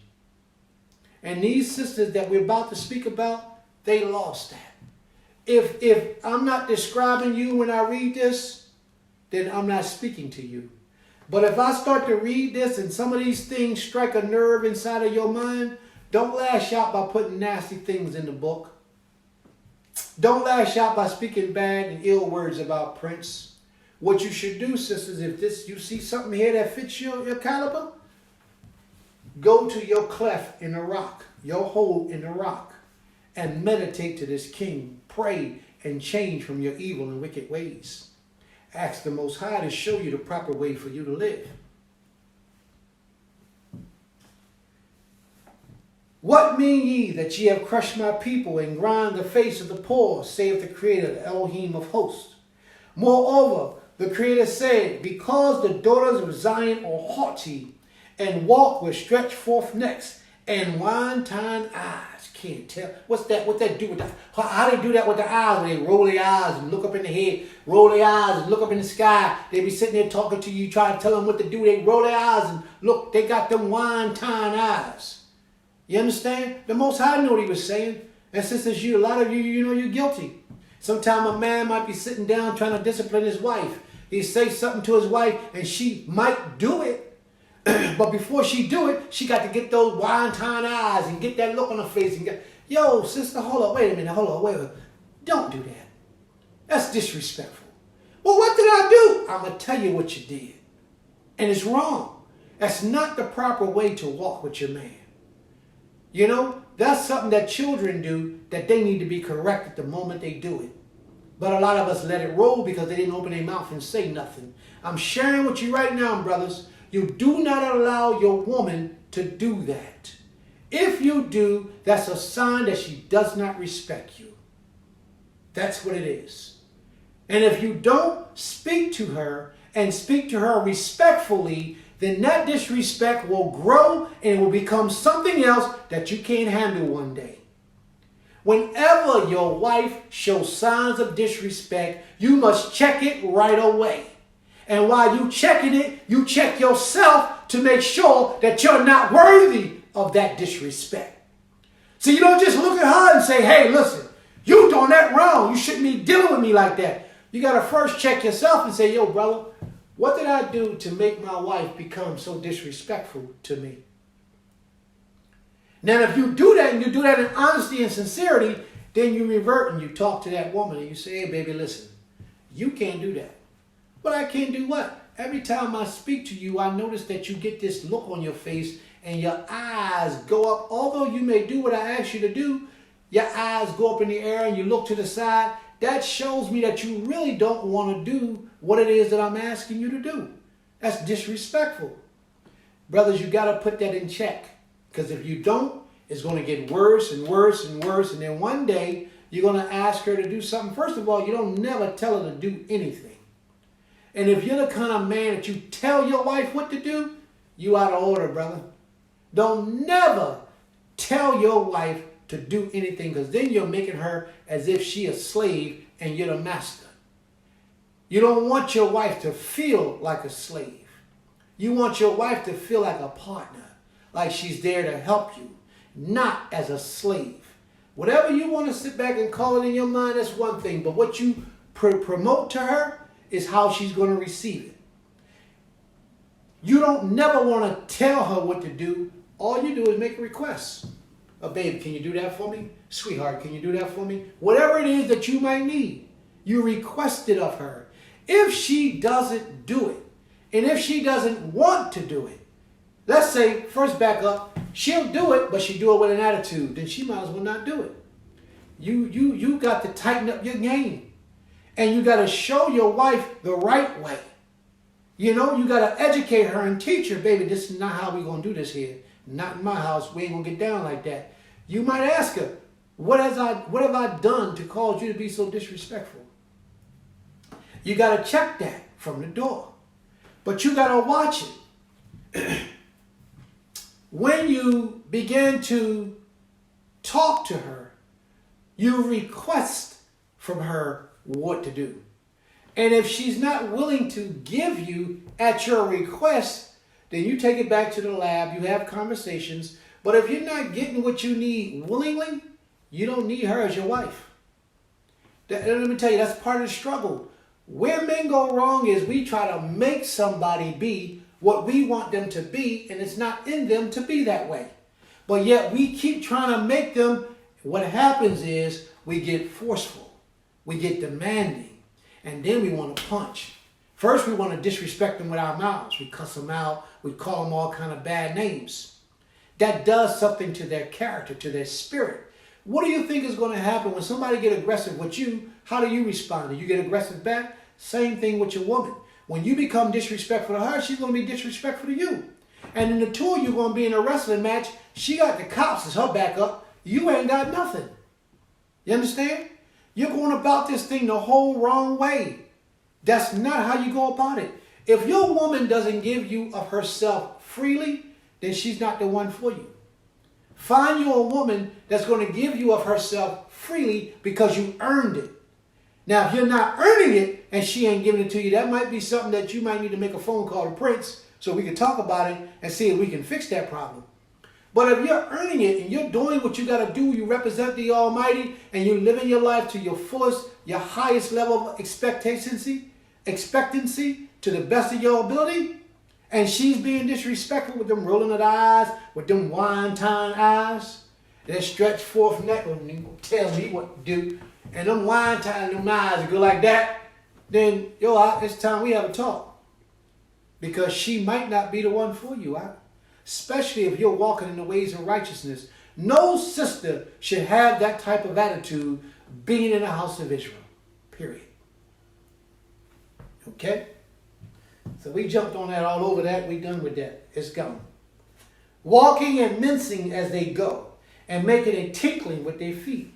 And these sisters that we're about to speak about, they lost that. If I'm not describing you when I read this, then I'm not speaking to you. But if I start to read this and some of these things strike a nerve inside of your mind, don't lash out by putting nasty things in the book. Don't lash out by speaking bad and ill words about Prince. What you should do, sisters, if you see something here that fits your caliber, go to your cleft in the rock, your hole in the rock, and meditate to this king. Pray and change from your evil and wicked ways. Ask the Most High to show you the proper way for you to live. What mean ye that ye have crushed my people and grind the face of the poor, saith the Creator, the Elohim of hosts? Moreover, the Creator said, because the daughters of Zion are haughty, and walk with stretched forth necks and wine-tined eyes. Can't tell. What's that? What that do with that? How they do that with the eyes? When they roll their eyes and look up in the head, roll their eyes and look up in the sky. They be sitting there talking to you, trying to tell them what to do. They roll their eyes and look. They got them wine-tined eyes. You understand? The Most High knew what he was saying. And sisters, a lot of you, you know you're guilty. Sometimes a man might be sitting down trying to discipline his wife. He say something to his wife and she might do it. But before she do it, she got to get those wine-tined eyes and get that look on her face and get, yo, sister, hold up, wait a minute, hold up, wait a minute. Don't do that. That's disrespectful. Well, what did I do? I'm going to tell you what you did. And it's wrong. That's not the proper way to walk with your man. You know, that's something that children do that they need to be corrected the moment they do it. But a lot of us let it roll because they didn't open their mouth and say nothing. I'm sharing with you right now, brothers. You do not allow your woman to do that. If you do, that's a sign that she does not respect you. That's what it is. And if you don't speak to her and speak to her respectfully, then that disrespect will grow and it will become something else that you can't handle one day. Whenever your wife shows signs of disrespect, you must check it right away. And while you checking it, you check yourself to make sure that you're not worthy of that disrespect. So you don't just look at her and say, hey, listen, you doing that wrong. You shouldn't be dealing with me like that. You got to first check yourself and say, yo, brother, what did I do to make my wife become so disrespectful to me? Now, if you do that and you do that in honesty and sincerity, then you revert and you talk to that woman and you say, hey, baby, listen, you can't do that. But I can't do what? Every time I speak to you, I notice that you get this look on your face and your eyes go up, although you may do what I ask you to do, your eyes go up in the air and you look to the side, that shows me that you really don't want to do what it is that I'm asking you to do. That's disrespectful. Brothers, you got to put that in check. Because if you don't, it's going to get worse and worse and worse. And then one day, you're going to ask her to do something. First of all, you don't never tell her to do anything. And if you're the kind of man that you tell your wife what to do, you out of order, brother. Don't never tell your wife to do anything, because then you're making her as if she a slave and you're the master. You don't want your wife to feel like a slave. You want your wife to feel like a partner, like she's there to help you, not as a slave. Whatever you want to sit back and call it in your mind, that's one thing. But what you promote to her is how she's going to receive it. You don't never want to tell her what to do. All you do is make requests. Oh, babe, can you do that for me? Sweetheart, can you do that for me? Whatever it is that you might need, you request it of her. If she doesn't do it, and if she doesn't want to do it, let's say, first back up, she'll do it, but she do it with an attitude, then she might as well not do it. You got to tighten up your game. And you got to show your wife the right way. You know, you got to educate her and teach her, baby, this is not how we're going to do this here. Not in my house. We ain't going to get down like that. You might ask her, what have I done to cause you to be so disrespectful? You got to check that from the door. But you got to watch it. When you begin to talk to her, you request from her what to do. And if she's not willing to give you at your request, then you take it back to the lab, you have conversations. But if you're not getting what you need willingly, you don't need her as your wife. Let me tell you, that's part of the struggle. Where men go wrong is we try to make somebody be what we want them to be, and it's not in them to be that way. But yet we keep trying to make them. What happens is we get forceful, we get demanding, and then we want to punch. First, we want to disrespect them with our mouths. We cuss them out. We call them all kind of bad names. That does something to their character, to their spirit. What do you think is going to happen when somebody get aggressive with you? How do you respond? Do you get aggressive back? Same thing with your woman. When you become disrespectful to her, she's going to be disrespectful to you. And in the two of you going to be in a wrestling match, she got the cops as her backup. You ain't got nothing. You understand? You're going about this thing the whole wrong way. That's not how you go about it. If your woman doesn't give you of herself freely, then she's not the one for you. Find you a woman that's going to give you of herself freely because you earned it. Now, if you're not earning it and she ain't giving it to you, that might be something that you might need to make a phone call to Prince so we can talk about it and see if we can fix that problem. But if you're earning it and you're doing what you got to do, you represent the Almighty and you're living your life to your fullest, your highest level of expectancy to the best of your ability, and she's being disrespectful with them rolling of the eyes, with them wine-time eyes, that stretch forth neck and tell me what to do, and them wine-time them eyes go like that, then, it's time we have a talk. Because she might not be the one for you, especially if you're walking in the ways of righteousness. No sister should have that type of attitude being in the house of Israel, period. Okay? So we jumped on that, all over that. We done with that. It's gone. Walking and mincing as they go, and making a tinkling with their feet.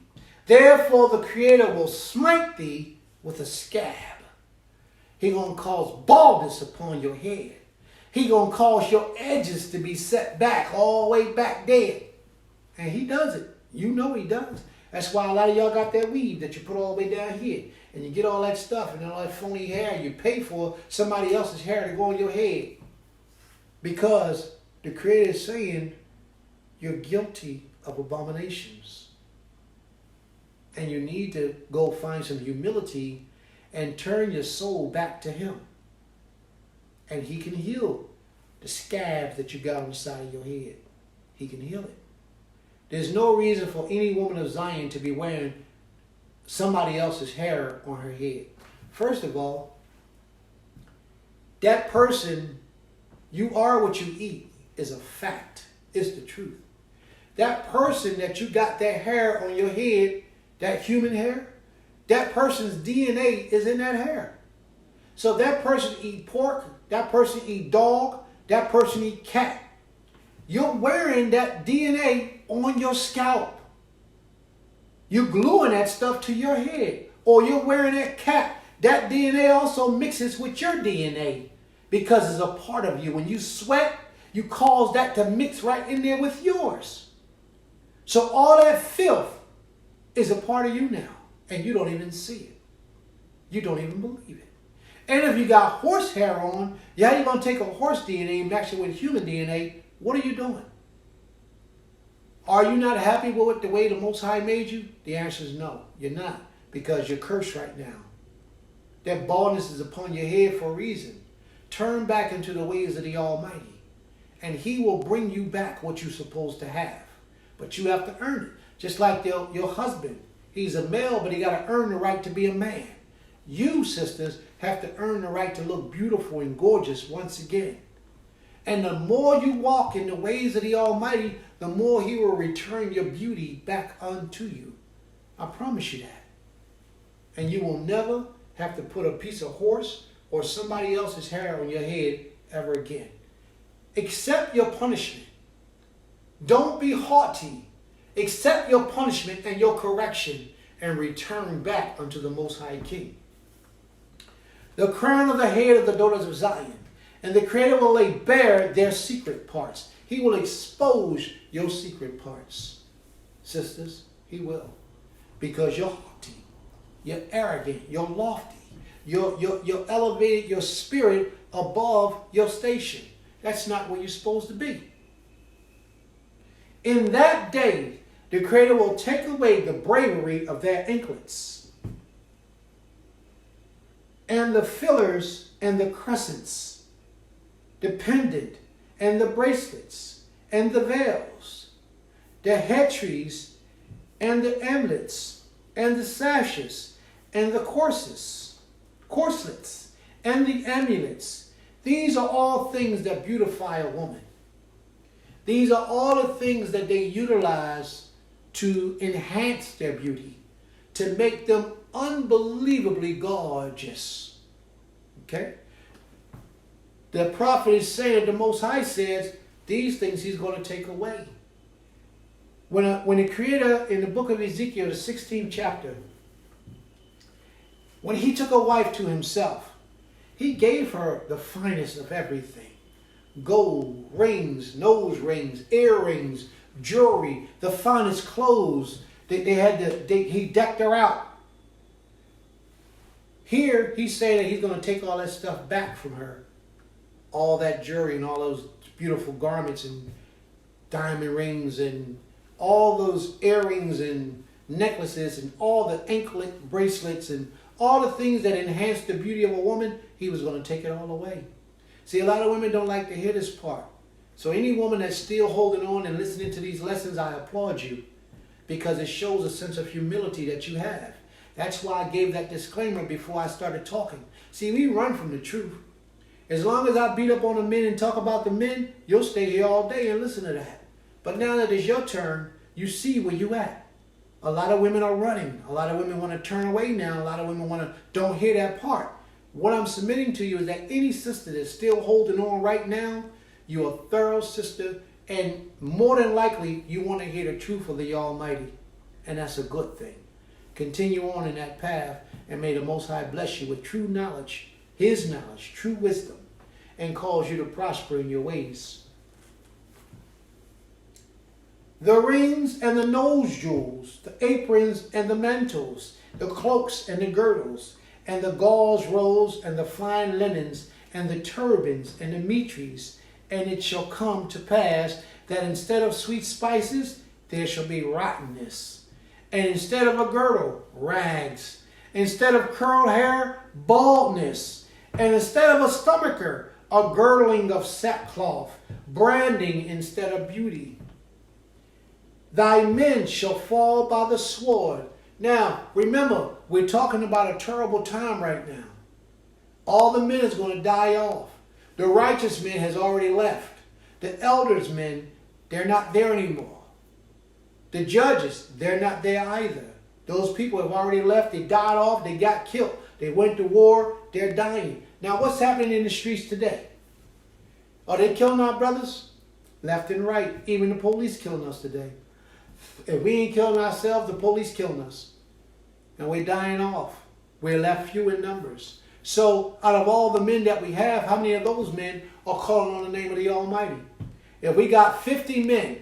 Therefore the Creator will smite thee with a scab. He going to cause baldness upon your head. He going to cause your edges to be set back, all the way back there. And he does it. You know he does. That's why a lot of y'all got that weave that you put all the way down here. And you get all that stuff and all that phony hair. You pay for somebody else's hair to go on your head. Because the Creator is saying you're guilty of abominations. And you need to go find some humility and turn your soul back to Him. And He can heal the scabs that you got on the side of your head. He can heal it. There's no reason for any woman of Zion to be wearing somebody else's hair on her head. First of all, that person, you are what you eat, is a fact. is the truth. That person that you got that hair on your head, that human hair, that person's DNA is in that hair. So that person eat pork, that person eat dog, that person eat cat. You're wearing that DNA on your scalp. You're gluing that stuff to your head. Or you're wearing that cap. That DNA also mixes with your DNA because it's a part of you. When you sweat, you cause that to mix right in there with yours. So all that filth is a part of you now. And you don't even see it. You don't even believe it. And if you got horse hair on, how you going to take a horse DNA and mix it with human DNA? What are you doing? Are you not happy with the way the Most High made you? The answer is no, you're not, because you're cursed right now. That baldness is upon your head for a reason. Turn back into the ways of the Almighty, and He will bring you back what you're supposed to have. But you have to earn it. Just like your husband. He's a male, but he got to earn the right to be a man. You, sisters, have to earn the right to look beautiful and gorgeous once again. And the more you walk in the ways of the Almighty, the more He will return your beauty back unto you. I promise you that. And you will never have to put a piece of horse or somebody else's hair on your head ever again. Accept your punishment. Don't be haughty. Accept your punishment and your correction and return back unto the Most High King. The crown of the head of the daughters of Zion. And the Creator will lay bare their secret parts. He will expose your secret parts. Sisters, He will. Because you're haughty. You're arrogant. You're lofty. You're elevated your spirit above your station. That's not where you're supposed to be. In that day, the Creator will take away the bravery of their anklets, and the fillers and the crescents, the pendant and the bracelets and the veils, the headtrees and the amulets and the sashes and the corslets and the amulets. These are all things that beautify a woman. These are all the things that they utilize to enhance their beauty, to make them unbelievably gorgeous. Okay? The prophet is saying, the Most High says, these things He's going to take away. When the Creator, in the book of Ezekiel, the 16th chapter, when He took a wife to Himself, He gave her the finest of everything. Gold, rings, nose rings, earrings, jewelry, the finest clothes. He decked her out. Here, He's saying that He's going to take all that stuff back from her. All that jewelry and all those beautiful garments and diamond rings and all those earrings and necklaces and all the anklet bracelets and all the things that enhance the beauty of a woman, He was going to take it all away. See, a lot of women don't like to hear this part. So any woman that's still holding on and listening to these lessons, I applaud you, because it shows a sense of humility that you have. That's why I gave that disclaimer before I started talking. See, we run from the truth. As long as I beat up on the men and talk about the men, you'll stay here all day and listen to that. But now that it's your turn, you see where you at. A lot of women are running. A lot of women want to turn away now. A lot of women don't hear that part. What I'm submitting to you is that any sister that's still holding on right now, you're a thorough sister, and more than likely, you want to hear the truth of the Almighty. And that's a good thing. Continue on in that path, and may the Most High bless you with true knowledge, His knowledge, true wisdom, and cause you to prosper in your ways. The rings and the nose jewels, the aprons and the mantles, the cloaks and the girdles, and the gauze rolls and the fine linens, and the turbans and the mitres. And it shall come to pass that instead of sweet spices, there shall be rottenness. And instead of a girdle, rags. Instead of curled hair, baldness. And instead of a stomacher, a girdling of sackcloth, branding instead of beauty. Thy men shall fall by the sword. Now, remember, we're talking about a terrible time right now. All the men is going to die off. The righteous men has already left. The elders men, they're not there anymore. The judges, they're not there either. Those people have already left. They died off. They got killed. They went to war. They're dying. Now, what's happening in the streets today? Are they killing our brothers? Left and right. Even the police killing us today. If we ain't killing ourselves, the police killing us. And we're dying off. We're left few in numbers. So, out of all the men that we have, how many of those men are calling on the name of the Almighty? If we got 50 men,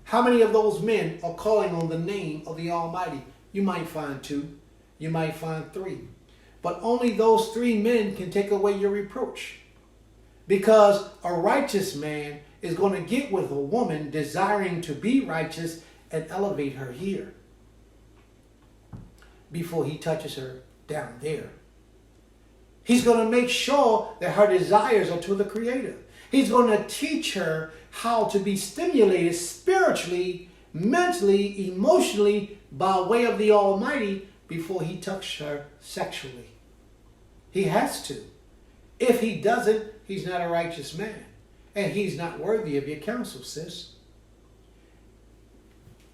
how many of those men are calling on the name of the Almighty? You might find 2. You might find 3. But only those 3 men can take away your reproach. Because a righteous man is going to get with a woman desiring to be righteous and elevate her here before he touches her down there. He's going to make sure that her desires are to the Creator. He's going to teach her how to be stimulated spiritually, mentally, emotionally by way of the Almighty before he touches her sexually. He has to. If he doesn't, he's not a righteous man. And he's not worthy of your counsel, sis.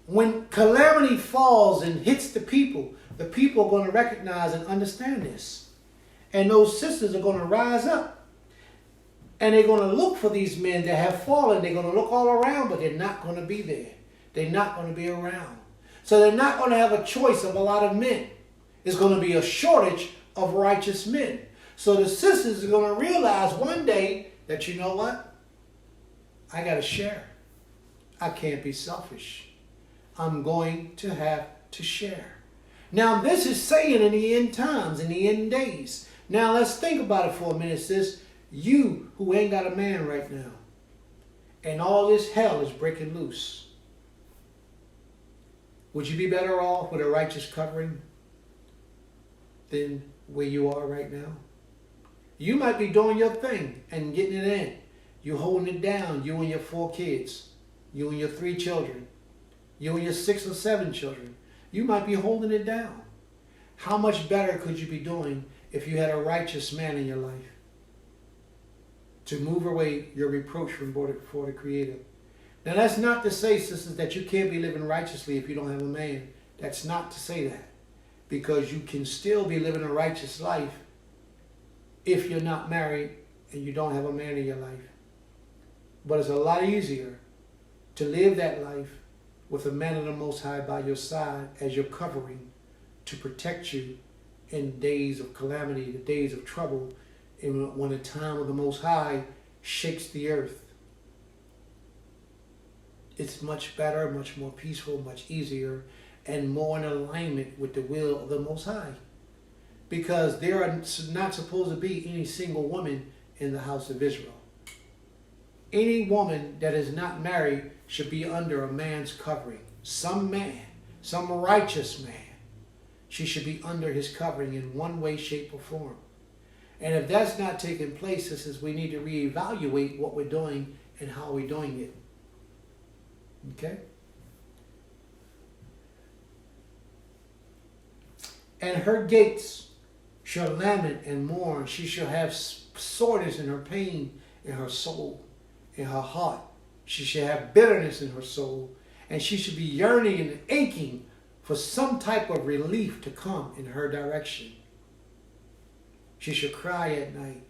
When calamity falls and hits the people are going to recognize and understand this. And those sisters are going to rise up. And they're going to look for these men that have fallen. They're going to look all around, but they're not going to be there. They're not going to be around. So they're not going to have a choice of a lot of men. It's going to be a shortage of righteous men. So the sisters are going to realize one day that, you know what? I got to share. I can't be selfish. I'm going to have to share. Now, this is saying in the end times, in the end days. Now, let's think about it for a minute, sis. You who ain't got a man right now, and all this hell is breaking loose. Would you be better off with a righteous covering than where you are right now? You might be doing your thing and getting it in. You're holding it down, you and your 4 kids, you and your 3 children, you and your 6 or 7 children. You might be holding it down. How much better could you be doing if you had a righteous man in your life to move away your reproach from before the Creator? Now, that's not to say, sisters, that you can't be living righteously if you don't have a man. That's not to say that. Because you can still be living a righteous life if you're not married and you don't have a man in your life. But it's a lot easier to live that life with a man of the Most High by your side as your covering to protect you in days of calamity, the days of trouble, and when the time of the Most High shakes the earth. It's much better, much more peaceful, much easier, and more in alignment with the will of the Most High. Because there are not supposed to be any single woman in the house of Israel. Any woman that is not married should be under a man's covering. Some man, some righteous man, she should be under his covering in one way, shape, or form. And if that's not taking place, this is we need to reevaluate what we're doing and how we're doing it. Okay? And her gates shall lament and mourn. She shall have soreness in her pain in her soul, in her heart. She shall have bitterness in her soul. And she should be yearning and aching for some type of relief to come in her direction. She shall cry at night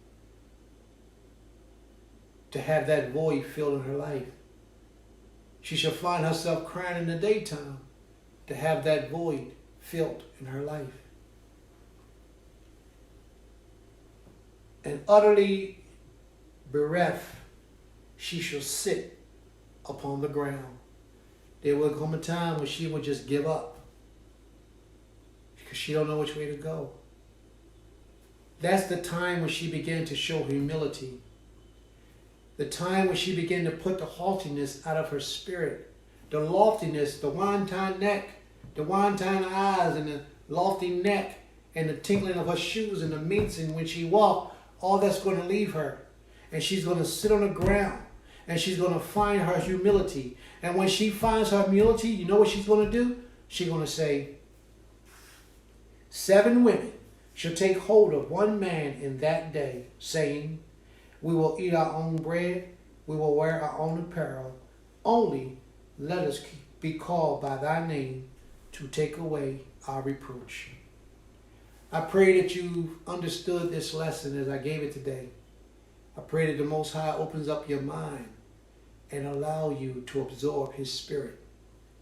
to have that void filled in her life. She shall find herself crying in the daytime to have that void filled in her life. And utterly bereft, she shall sit upon the ground. There will come a time when she will just give up because she don't know which way to go. That's the time when she began to show humility. The time when she began to put the haughtiness out of her spirit. The loftiness, the wanton neck, the wanton eyes, and the lofty neck, and the tinkling of her shoes, and the mincing when she walked, all that's going to leave her. And she's going to sit on the ground. And she's going to find her humility. And when she finds her humility, you know what she's going to do? She's going to say, 7 women shall take hold of one man in that day, saying, we will eat our own bread, we will wear our own apparel, Only let us be called by thy name to take away our reproach. I pray that you understood this lesson as I gave it today. I pray that the Most High opens up your mind and allow you to absorb His Spirit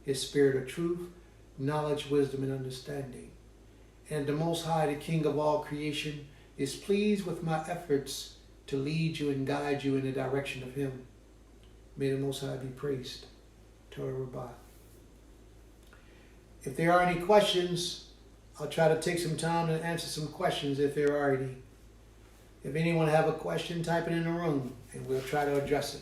of truth, knowledge, wisdom, and understanding. And the Most High, the King of all creation, is pleased with my efforts to lead you and guide you in the direction of Him. May the Most High be praised. Torah Rabbah. If there are any questions, I'll try to take some time to answer some questions if there are any. If anyone have a question, type it in the room and we'll try to address it.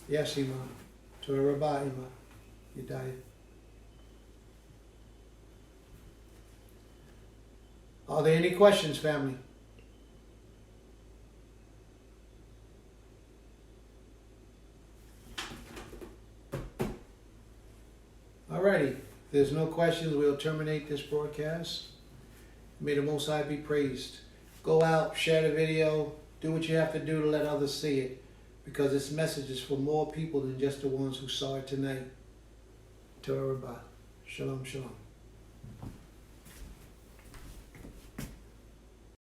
Yes, Imam. Torah Rabbah, Imam. Yedaya. Are there any questions, family? Alrighty. If there's no questions, we'll terminate this broadcast. May the Most High be praised. Go out, share the video, do what you have to do to let others see it, because this message is for more people than just the ones who saw it tonight. Torah Rabbah. Shalom, shalom.